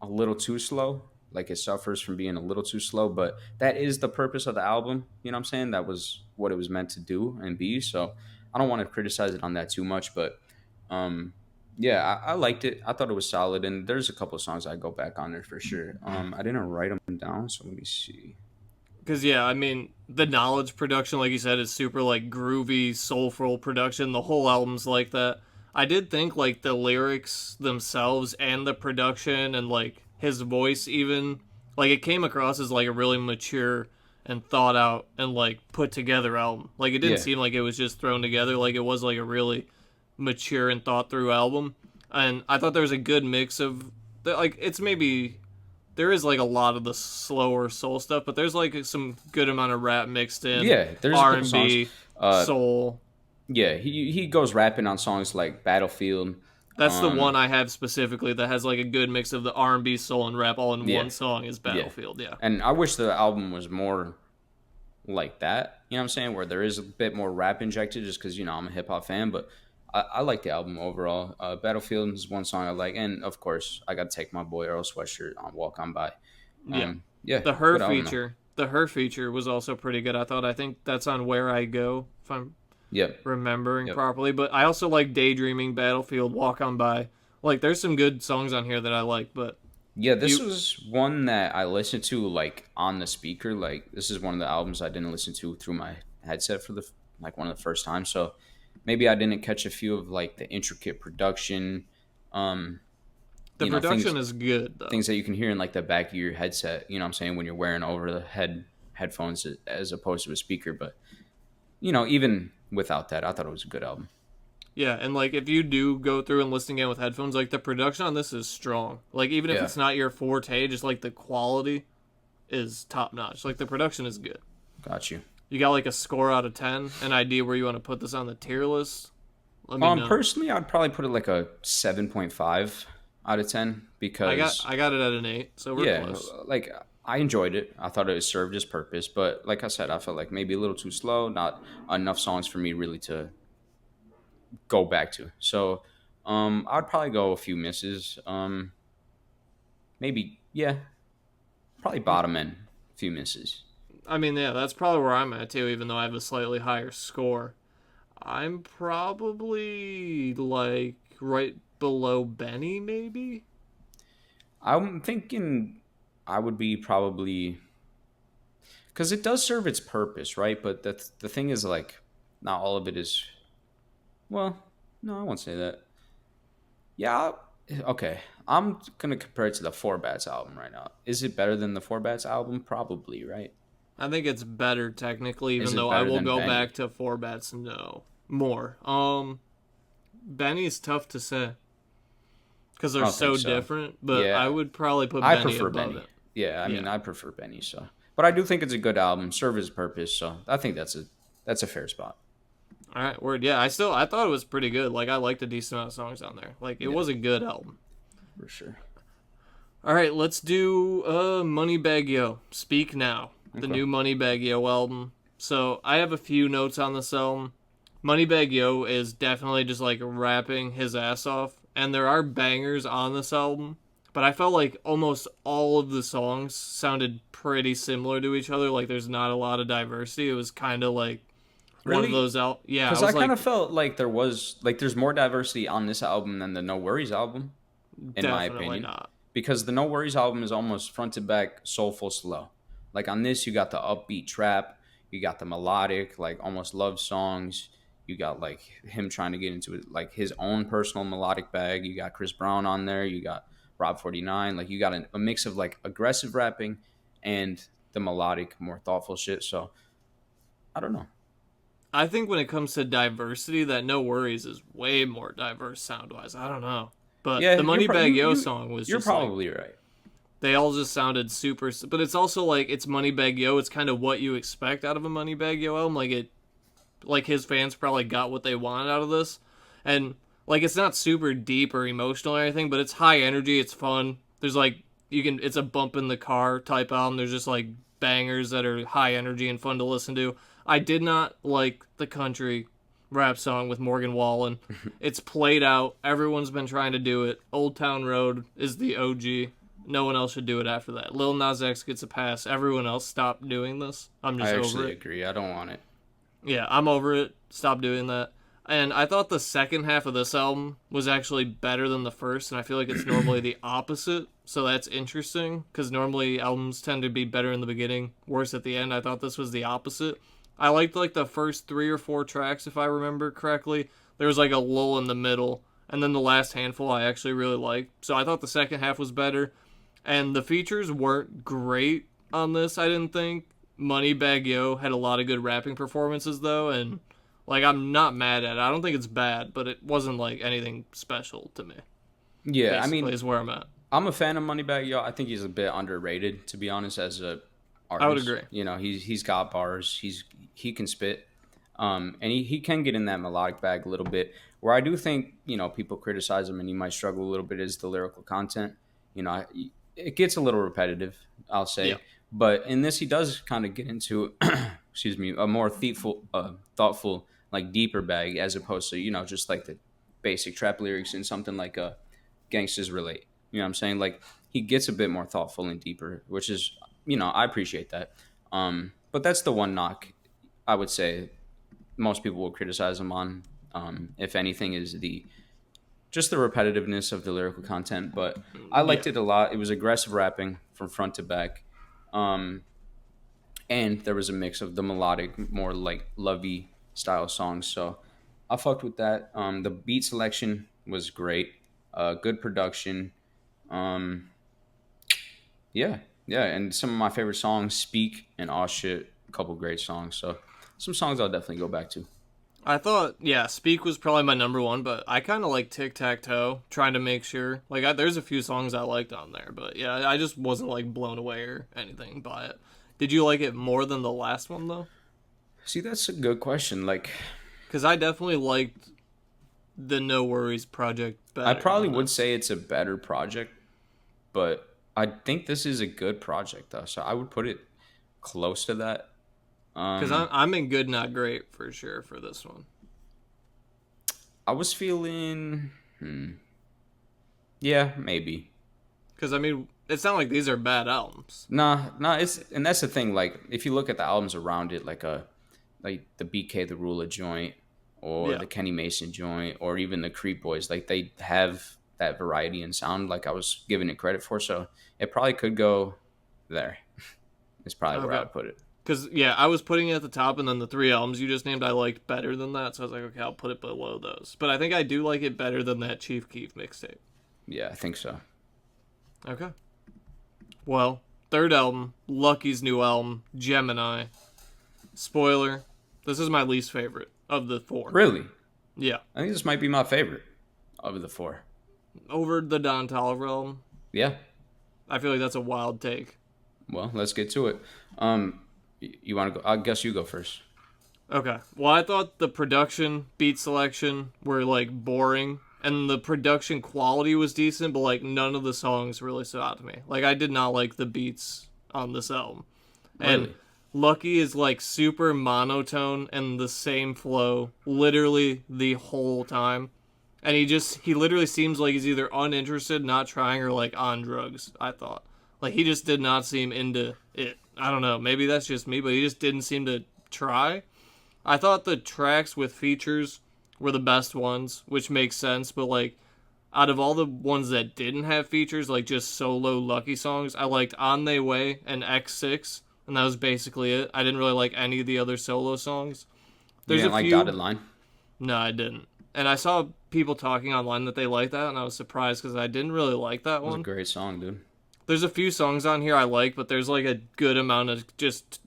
a little too slow. Like, it suffers from being a little too slow. But that is the purpose of the album. You know what I'm saying? That was what it was meant to do and be. So I don't want to criticize it on that too much. But yeah, I liked it. I thought it was solid, and there's a couple of songs I go back on there for sure. I didn't write them down, so let me see. Because, yeah, I mean, the Knowledge production, like you said, is super, like, groovy, soulful production. The whole album's like that. I did think, like, the lyrics themselves and the production and, like, his voice even, like, it came across as, like, a really mature and thought out and, like, put together album. Like, it didn't seem like it was just thrown together. Like, it was, like, a really mature and thought through album. And I thought there was a good mix of, like, it's maybe, there is like a lot of the slower soul stuff, but there's like some good amount of rap mixed in. Yeah, there's R&B, soul. Yeah, he goes rapping on songs like Battlefield. That's the one I have specifically that has like a good mix of the R&B, soul, and rap all in one song is Battlefield. Yeah. And I wish the album was more like that. You know what I'm saying? Where there is a bit more rap injected, just because, you know, I'm a hip hop fan, but I like the album overall. Battlefield is one song I like, and of course, I got to take my boy Earl Sweatshirt on Walk On By. Yeah. The Her feature was also pretty good. I think that's on Where I Go, if I'm remembering properly. But I also like Daydreaming, Battlefield, Walk On By. Like, there's some good songs on here that I like, but yeah, this was one that I listened to like on the speaker. Like, this is one of the albums I didn't listen to through my headset for one of the first times. So maybe I didn't catch a few of like the intricate production. The production is good, though. Things that you can hear in like the back of your headset, you know what I'm saying, when you're wearing over the headphones as opposed to a speaker. But, you know, even without that, I thought it was a good album. Yeah, and like if you do go through and listen again with headphones, like the production on this is strong. Like even if it's not your forte, just like the quality is top notch. Like the production is good. Got you. You got like a score out of 10, an idea where you want to put this on the tier list? Let me know. Personally, I'd probably put it like a 7.5 out of 10 because I got it at an 8, so we're close. Like I enjoyed it. I thought it served its purpose, but like I said, I felt like maybe a little too slow, not enough songs for me really to go back to. So I'd probably go a few misses. Maybe probably bottom end, a few misses. I mean, yeah, that's probably where I'm at too, even though I have a slightly higher score. I'm probably like right below Benny, maybe. I'm thinking I would be probably, because it does serve its purpose, right? But the thing is, like, not all of it is. Well, no, I won't say that. Yeah, okay. I'm gonna compare it to the Four Bats album right now. Is it better than the Four Bats album? Probably, right? I think it's better technically, even though I will go back to Four Bats. No, more. Benny's tough to say because they're so different. But I would probably put Benny above it. Yeah, I mean, I prefer Benny. So, but I do think it's a good album, serve its purpose. So I think that's a fair spot. All right, word. Yeah, I thought it was pretty good. Like, I liked a decent amount of songs on there. Like, it was a good album. For sure. All right, let's do Moneybagg Yo, Speak Now, the new Moneybagg Yo album. So I have a few notes on this album. Moneybagg Yo is definitely just like rapping his ass off, and there are bangers on this album, but I felt like almost all of the songs sounded pretty similar to each other. Like there's not a lot of diversity. It was kind of like one of those out. Yeah, because I kind of felt like there's more diversity on this album than the No Worries album, in my opinion. Not. Because the No Worries album is almost front to back soulful slow. Like on this, you got the upbeat trap, you got the melodic, like almost love songs. You got like him trying to get into it, like his own personal melodic bag. You got Chris Brown on there. You got Rob 49. Like you got a mix of like aggressive rapping and the melodic, more thoughtful shit. So I don't know. I think when it comes to diversity, that No Worries is way more diverse sound wise. I don't know. But yeah, the Moneybagg Yo song was you're just probably like, right. They all just sounded super, but it's also like it's Moneybagg Yo. It's kind of what you expect out of a Moneybagg Yo album. Like his fans probably got what they wanted out of this, and like it's not super deep or emotional or anything, but it's high energy. It's fun. There's like it's a bump in the car type album. There's just like bangers that are high energy and fun to listen to. I did not like the country rap song with Morgan Wallen. It's played out. Everyone's been trying to do it. Old Town Road is the OG. No one else should do it after that. Lil Nas X gets a pass. Everyone else stop doing this. I'm just over it. I actually agree. I don't want it. Yeah, I'm over it. Stop doing that. And I thought the second half of this album was actually better than the first, and I feel like it's normally the opposite. So that's interesting, because normally albums tend to be better in the beginning, worse at the end. I thought this was the opposite. I liked like the first 3 or 4 tracks, if I remember correctly. There was like a lull in the middle, and then the last handful I actually really liked. So I thought the second half was better, and the features weren't great on this, I didn't think. Moneybagg Yo had a lot of good rapping performances though, and like I'm not mad at it. I don't think it's bad, but it wasn't like anything special to me. Yeah, basically, I mean, is where I'm at. I'm a fan of Moneybagg Yo. I think he's a bit underrated, to be honest, as a artist. I would agree. You know, he's got bars. He can spit, and he can get in that melodic bag a little bit. Where I do think people criticize him and he might struggle a little bit is the lyrical content. It gets a little repetitive, I'll say. Yeah. But in this, he does kind of get into, excuse me, a more thoughtful, like deeper bag, as opposed to just like the basic trap lyrics in something like Gangsters Relate. You know what I'm saying? Like he gets a bit more thoughtful and deeper, which is I appreciate that. But that's the one knock I would say most people will criticize him on. If anything, is just the repetitiveness of the lyrical content. But I liked it a lot. It was aggressive rapping from front to back. And there was a mix of the melodic, more like lovey style songs. So I fucked with that. The beat selection was great. Good production. Yeah. And some of my favorite songs, Speak and Aw Shit, a couple great songs. So some songs I'll definitely go back to. I thought, Speak was probably my number one, but I kind of like Tic Tac Toe, trying to make sure. Like, there's a few songs I liked on there, but yeah, I just wasn't like blown away or anything by it. Did you like it more than the last one, though? See, that's a good question. Like, because I definitely liked the No Worries project better. I probably would say it's a better project, but I think this is a good project, though, so I would put it close to that. Because I'm in good, not great, for sure, for this one. I was feeling... Yeah, maybe. Because, I mean, it's not like these are bad albums. Nah, and that's the thing, like, if you look at the albums around it, like the BK The Ruler joint, or the Kenny Mason joint, or even the Creep Boys, like, they have that variety in sound, like I was giving it credit for, so it probably could go there. It's probably where I would put it. Because, I was putting it at the top, and then the 3 albums you just named I liked better than that, so I was like, okay, I'll put it below those. But I think I do like it better than that Chief Keef mixtape. Yeah, I think so. Okay. Well, 3rd album, Lucky's new album, Gemini. Spoiler, this is my least favorite of the 4. Really? Yeah. I think this might be my favorite of the 4. Over the Don Toliver album? Yeah. I feel like that's a wild take. Well, let's get to it. You want to go? I guess you go first. Okay. Well, I thought the production, beat selection were, like, boring, and the production quality was decent, but, like, none of the songs really stood out to me. Like, I did not like the beats on this album. And Really? Lucky is, like, super monotone and the same flow literally the whole time. And he literally seems like he's either uninterested, not trying, or, like, on drugs, I thought. Like, he just did not seem into it. I don't know. Maybe that's just me, but he just didn't seem to try. I thought the tracks with features were the best ones, which makes sense, but, like, out of all the ones that didn't have features, like, just solo Lucky songs, I liked On They Way and X6, and that was basically it. I didn't really like any of the other solo songs. You didn't like Dotted Line? No, I didn't. And I saw people talking online that they liked that, and I was surprised because I didn't really like that one. It was a great song, dude. There's a few songs on here I like, but there's, like, a good amount of just,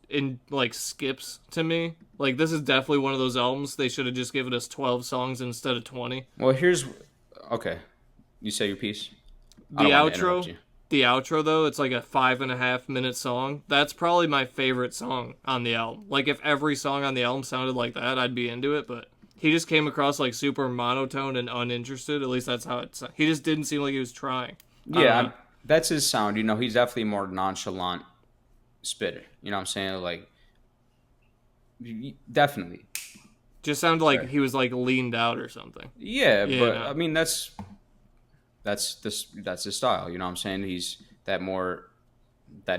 skips to me. Like, this is definitely one of those albums they should have just given us 12 songs instead of 20. Well, okay. You say your piece. The outro, though, it's like a 5.5-minute song. That's probably my favorite song on the album. Like, if every song on the album sounded like that, I'd be into it, but he just came across, like, super monotone and uninterested. At least that's how it sounded. He just didn't seem like he was trying. Yeah, that's his sound. You know, he's definitely more nonchalant spitter. You know what I'm saying? Like, definitely. Just sounded like he was, like, leaned out or something. Yeah, but, I mean, that's his style. You know what I'm saying? He's that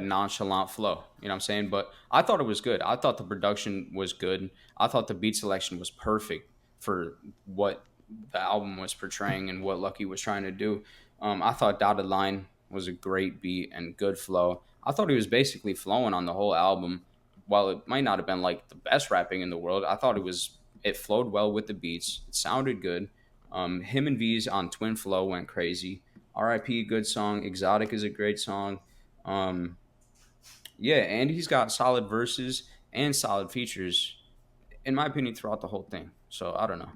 nonchalant flow. You know what I'm saying? But I thought it was good. I thought the production was good. I thought the beat selection was perfect for what the album was portraying and what Lucky was trying to do. I thought Dotted Line was a great beat and good flow. I thought he was basically flowing on the whole album. While it might not have been like the best rapping in the world, I thought it flowed well with the beats. It sounded good. Him and V's on Twin Flow went crazy. R.I.P. good song. Exotic is a great song. Yeah, and he's got solid verses and solid features, in my opinion, throughout the whole thing. So I don't know.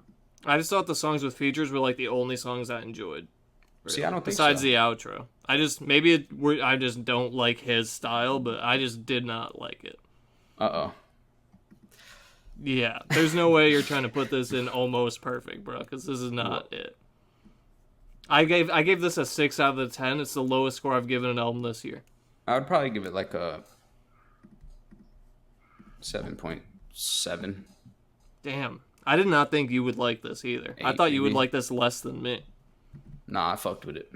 I just thought the songs with features were like the only songs I enjoyed. Really. See, I don't think besides so. the outro. I just don't like his style, but I just did not like it. Uh-oh. Yeah, there's no way you're trying to put this in almost perfect, bro, because this is not it. I gave this a 6 out of 10. It's the lowest score I've given an album this year. I would probably give it like a 7.7. Damn. I did not think you would like this either. I thought you would like this less than me. Nah, I fucked with it.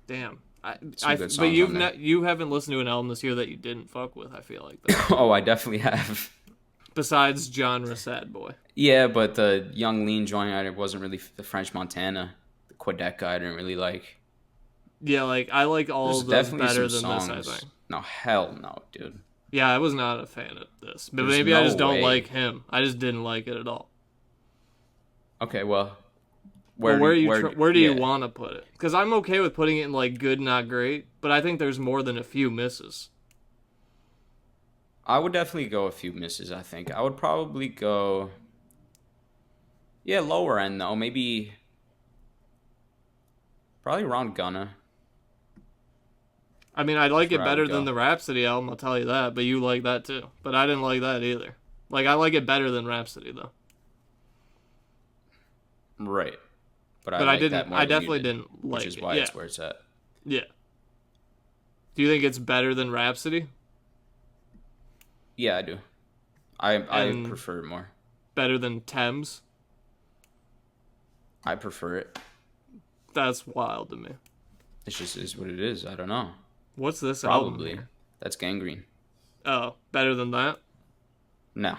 Damn. But you haven't listened to an album this year that you didn't fuck with, I feel like. Oh, I definitely have. Besides Genre Sad Boy. Yeah, but the Young Lean joint, I wasn't really the French Montana. The Quebec I didn't really like. Yeah, like, I like all of those better than songs. this, I think. No, hell no, dude. Yeah, I was not a fan of this. But There's maybe no I just don't way. like him. I just didn't like it at all. Okay, well... Where do you want to put it? Because I'm okay with putting it in, like, good, not great, but I think there's more than a few misses. I would definitely go a few misses, I think. I would probably go... Yeah, lower end, though. Maybe... Probably around Gunna. I mean, I like it That's where I better would than go. the Rhapsody album, I'll tell you that, but you like that too. But I didn't like that either. Like, I like it better than Rhapsody, though. Right. But I like didn't. that more I than you definitely did, didn't like which is it. why Yeah. it's where it's at. Yeah. Do you think it's better than Rhapsody? Yeah, I do. I prefer it more. Better than Thames? I prefer it. That's wild to me. It just is what it is. I don't know. What's this album Probably. here? That's Gangrene. Oh, better than that? No.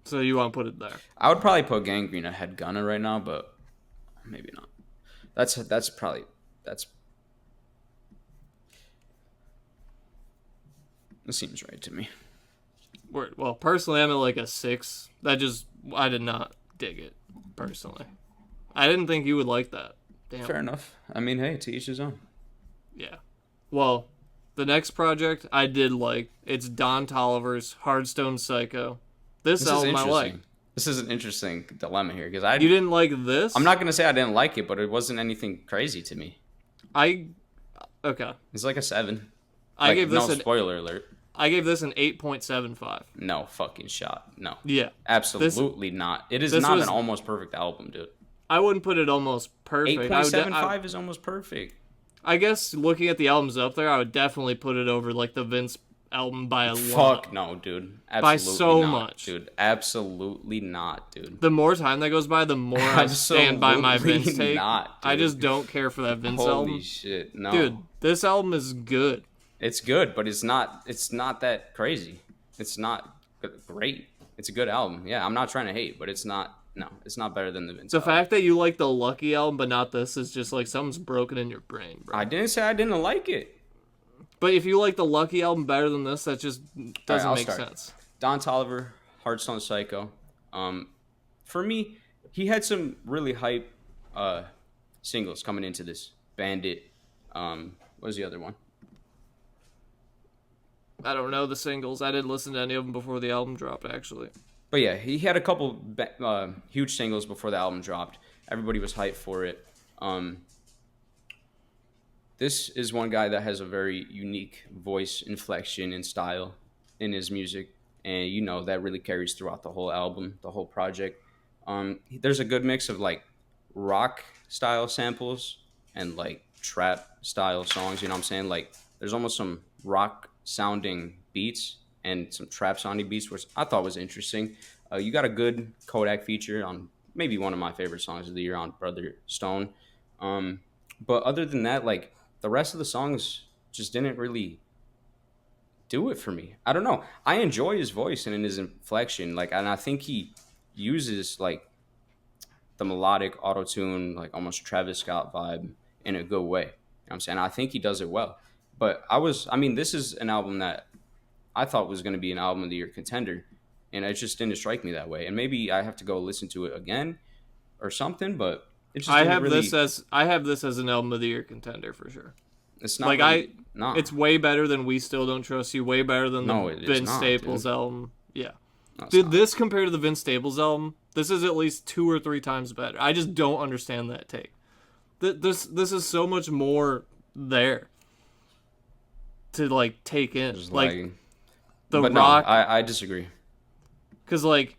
So you want to put it there? I would probably put Gangrene ahead Gunna right now, but maybe not. That seems right to me. Well, personally, I'm at like a 6. I did not dig it, personally. I didn't think you would like that. Damn. Fair enough. I mean, hey, to each his own. Yeah. Well, the next project I did like. It's Don Toliver's HARDSTONE PSYCHO. This album I like. This is an interesting dilemma here because You didn't like this? I'm not gonna say I didn't like it, but it wasn't anything crazy to me. Okay. It's like a 7. I gave this no spoiler alert. I gave this an 8.75. No fucking shot. No. Yeah. Absolutely not. It is not an almost perfect album, dude. I wouldn't put it almost perfect. 8.75 is almost perfect. I guess looking at the albums up there, I would definitely put it over like the Vince album by a lot. Fuck no, dude. Absolutely by so not, much. dude. Absolutely not, dude. The more time that goes by, the more I stand by my Vince take. Not, I just don't care for that Vince album. Holy shit, no. Dude, this album is good. It's good, but it's not that crazy. It's not great. It's a good album. Yeah, I'm not trying to hate, but it's not better than the Vince album. Fact that you like the Lucky album but not this is just like something's broken in your brain, bro. I didn't say I didn't like it. But if you like the Lucky album better than this, that just doesn't make sense. Don Toliver, HARDSTONE PSYCHO. For me, he had some really hype singles coming into this. Bandit. What was the other one? I don't know the singles. I didn't listen to any of them before the album dropped, actually. But yeah, he had a couple huge singles before the album dropped. Everybody was hyped for it. This is one guy that has a very unique voice, inflection, and style in his music. And, you know, that really carries throughout the whole album, the whole project. There's a good mix of, like, rock-style samples and, like, trap-style songs, you know what I'm saying? Like, there's almost some rock-sounding beats and some trap-sounding beats, which I thought was interesting. You got a good Kodak feature on maybe one of my favorite songs of the year on Brother Stone. But other than that, like, the rest of the songs just didn't really do it for me. I don't know. I enjoy his voice and in his inflection, like, and I think he uses like the melodic auto-tune, like almost Travis Scott vibe in a good way. You know what I'm saying? I think he does it well. But this is an album that I thought was going to be an album of the year contender, and it just didn't strike me that way. And maybe I have to go listen to it again or something, but it just I have this as an album of the year contender for sure. It's not like really, It's way better than We Still Don't Trust You. Way better than the Vince Staples album. Yeah, dude, this compared to the Vince Staples album, this is at least 2 or 3 times better. I just don't understand that take. This is so much more there to like take in. Just like the rock. No, I disagree. Because, like,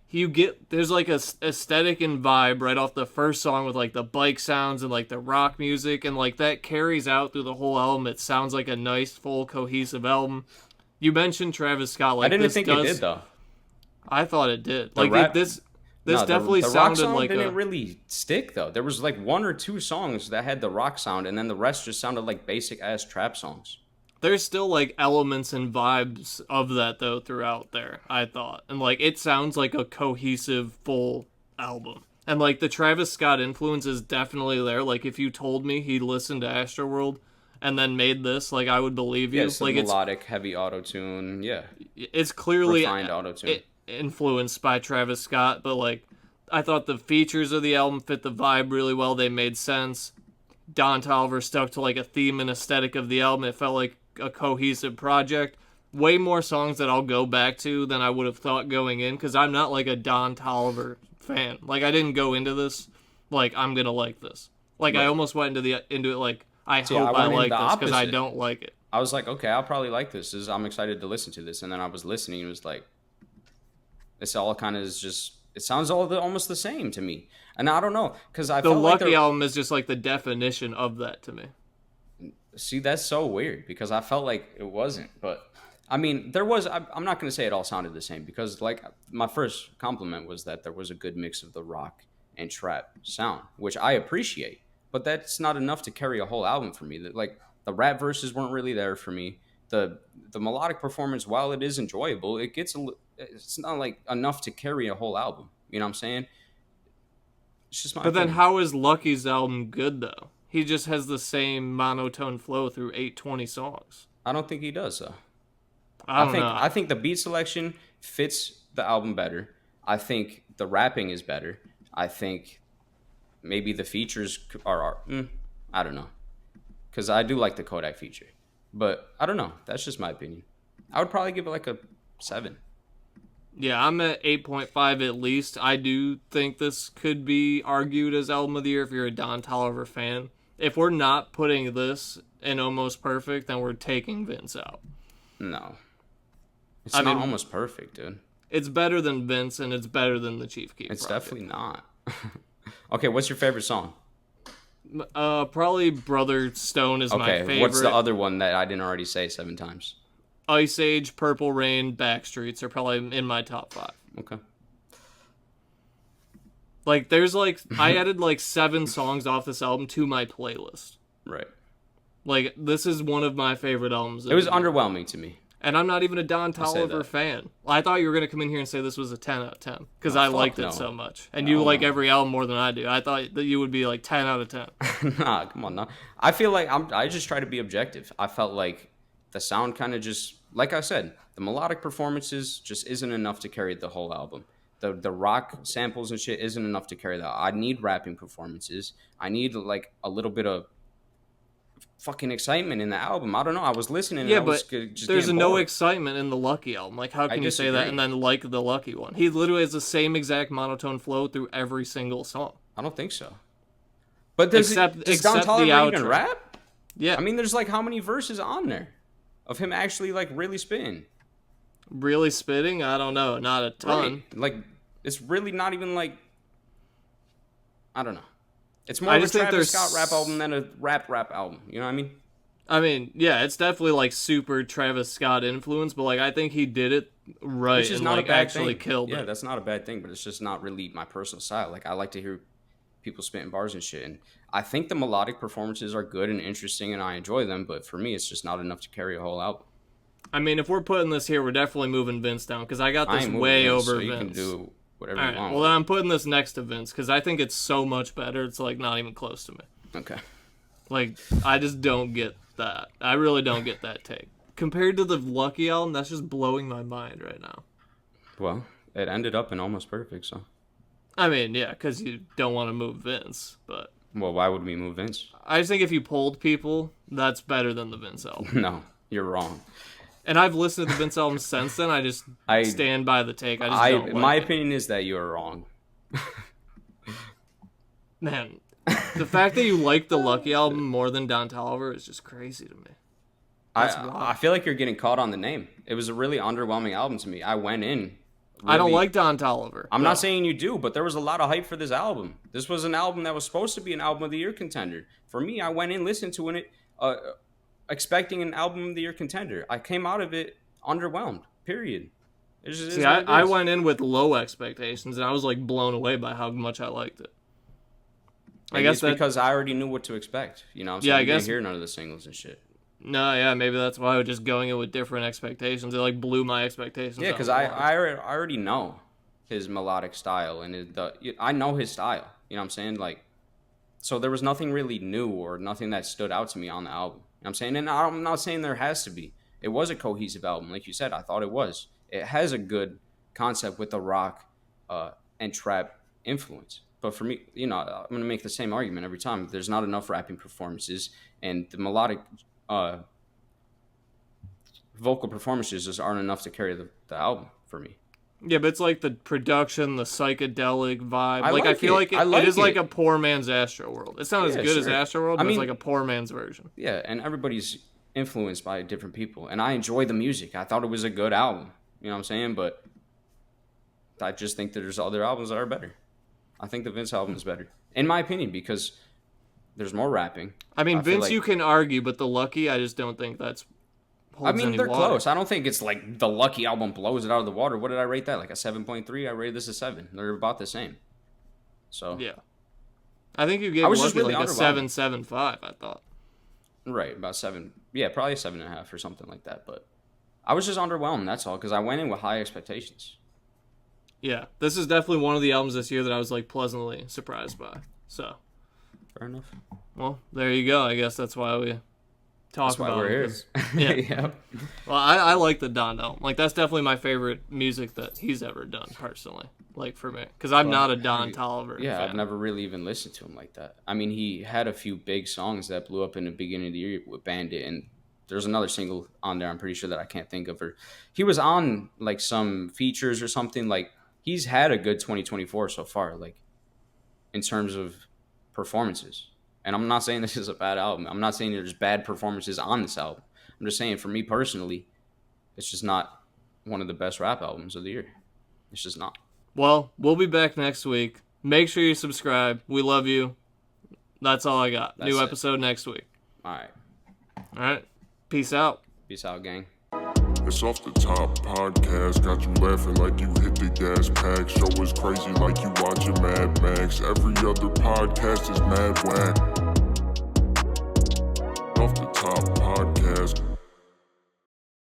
there's, like, a aesthetic and vibe right off the first song with, like, the bike sounds and, like, the rock music. And, like, that carries out through the whole album. It sounds like a nice, full, cohesive album. You mentioned Travis Scott. Like, I didn't think it did, though. I thought it did. This definitely the sounded rock sound like didn't really stick, though. There was, like, 1 or 2 songs that had the rock sound, and then the rest just sounded like basic-ass trap songs. There's still, like, elements and vibes of that, though, throughout there, I thought. And, like, it sounds like a cohesive, full album. And, like, the Travis Scott influence is definitely there. Like, if you told me he listened to Astroworld and then made this, like, I would believe you. Yes, like, melodic, heavy auto-tune, yeah. It's clearly refined auto-tune. Influenced by Travis Scott, but, like, I thought the features of the album fit the vibe really well. They made sense. Don Toliver stuck to, like, a theme and aesthetic of the album. It felt like a cohesive project. Way more songs that I'll go back to than I would have thought going in, because I'm not like a Don Toliver fan. Like, I didn't go into this like I'm gonna like this. Like, right. I almost went into it like I hope I like this, because I don't like it. I was like, okay, I'll probably like this. I'm excited to listen to this. And then I was listening and it was like, it's all kind of just, it sounds almost the same to me. And I don't know, because I felt like the Lucky album is just like the definition of that to me. See, that's so weird, because I felt like it wasn't. But, I mean, I'm not going to say it all sounded the same, because, like, my first compliment was that there was a good mix of the rock and trap sound, which I appreciate. But that's not enough to carry a whole album for me. Like, the rap verses weren't really there for me. The melodic performance, while it is enjoyable, it's not, like, enough to carry a whole album. You know what I'm saying? It's just my opinion. Then how is Lucky's album good, though? He just has the same monotone flow through 820 songs. I don't think he does, though. I think the beat selection fits the album better. I think the rapping is better. I think maybe the features are I don't know. Because I do like the Kodak feature. But I don't know. That's just my opinion. I would probably give it like a 7. Yeah, I'm at 8.5 at least. I do think this could be argued as album of the year if you're a Don Toliver fan. If we're not putting this in Almost Perfect, then we're taking Vince out. No. It's not almost perfect, dude. It's better than Vince, and it's better than the Chief Keef. It's definitely not. Okay, what's your favorite song? Probably Brother Stone is my favorite. Okay, what's the other one that I didn't already say 7 times? Ice Age, Purple Rain, Backstreets are probably in my top 5. Okay. Like, there's like, I added like 7 songs off this album to my playlist. Right. Like, this is one of my favorite albums. It was underwhelming to me. And I'm not even a Don Toliver fan. I thought you were going to come in here and say this was a 10 out of 10. Because I liked it so much. And you like every album more than I do. I thought that you would be like 10 out of 10. Nah, come on, no. I feel like I just try to be objective. I felt like the sound kind of just, like I said, the melodic performances just isn't enough to carry the whole album. The rock samples and shit isn't enough to carry that. I need rapping performances. I need like a little bit of fucking excitement in the album. I don't know. I was listening. Yeah, and I was but just there's getting no bored. excitement in the Lucky album. Like, how can you say disagree. that and then like the Lucky one? He literally has the same exact monotone flow through every single song. I don't think so. But does Don Toliver even rap? Yeah. I mean, there's like how many verses on there of him actually like really spitting? Really spitting? I don't know. Not a ton. Right. Like, it's really not even like, I don't know. It's more of a Travis Scott rap album than a rap album. You know what I mean? I mean, yeah, it's definitely like super Travis Scott influence, but like I think he did it right. Which is and not like a bad actually thing. killed Yeah, it. that's not a bad thing, but it's just not really my personal style. Like, I like to hear people spitting bars and shit. And I think the melodic performances are good and interesting, and I enjoy them. But for me, it's just not enough to carry a whole album. I mean, if we're putting this here, we're definitely moving Vince down because I got this way over so Vince. You can do whatever All you right, want. well, then I'm putting this next to Vince because I think it's so much better. It's like not even close to me. Okay. Like, I just don't get that. I really don't get that take. Compared to the Lucky album, that's just blowing my mind right now. Well, it ended up in Almost Perfect, so. I mean, yeah, because you don't want to move Vince, but... Well, why would we move Vince? I just think if you polled people, that's better than the Vince album. No, you're wrong. And I've listened to the Vince album since then. I stand by the take. I just don't like my it. opinion is that you are wrong. Man, the fact that you like the Lucky album more than Don Toliver is just crazy to me. I feel like you're getting caught on the name. It was a really underwhelming album to me. I went in. I don't like Don Toliver. I'm not saying you do, but there was a lot of hype for this album. This was an album that was supposed to be an album of the year contender. For me, I went in, listened to it, expecting an album of the year contender. I came out of it underwhelmed. Period. See, I went in with low expectations, and I was like blown away by how much I liked it. I guess because I already knew what to expect. You know, I didn't hear none of the singles and shit. No, yeah, maybe that's why I was just going in with different expectations. It like blew my expectations. Yeah, because I already know his melodic style and I know his style. You know what I'm saying? Like, so there was nothing really new or nothing that stood out to me on the album. You know what I'm saying? And I'm not saying there has to be. It was a cohesive album, like you said. I thought it was. It has a good concept with the rock and trap influence. But for me, you know, I'm going to make the same argument every time. There's not enough rapping performances, and the melodic vocal performances just aren't enough to carry the album for me. Yeah, but it's like the production, the psychedelic vibe. I feel it. like it is like a poor man's Astroworld. It's not as good as Astroworld, but it's like a poor man's version. Yeah, and everybody's influenced by different people, and I enjoy the music. I thought it was a good album. You know what I'm saying? But I just think that there's other albums that are better. I think the Vince album is better, in my opinion, because there's more rapping. I mean, Vince, you can argue, but the Lucky, I just don't think that's. I mean, they're close. I don't think it's like the Lucky album blows it out of the water. What did I rate that? Like a 7.3? I rated this a 7. They're about the same. So yeah, I think you gave Lucky really like a 7.75. I thought. Right, about 7. Yeah, probably 7.5 or something like that. But I was just underwhelmed. That's all, because I went in with high expectations. Yeah, this is definitely one of the albums this year that I was like pleasantly surprised by. So, fair enough. Well, there you go. I guess that's why we talk about we're it. Here. Yeah. Yeah. Well, I like the Don album. Like, that's definitely my favorite music that he's ever done, personally. Like, for me, because I'm not a Don Toliver fan. I've never really even listened to him like that. I mean, he had a few big songs that blew up in the beginning of the year with Bandit, and there's another single on there I'm pretty sure that I can't think of. Or he was on like some features or something. Like, he's had a good 2024 so far, like in terms of performances. And I'm not saying this is a bad album. I'm not saying there's bad performances on this album. I'm just saying, for me personally, it's just not one of the best rap albums of the year. It's just not. Well, we'll be back next week. Make sure you subscribe. We love you. That's all I got. New episode next week. All right. Peace out. Peace out, gang. It's Off the Top Podcast. Got you laughing like you hit the gas pack. Show is crazy like you watching Mad Max. Every other podcast is mad whack.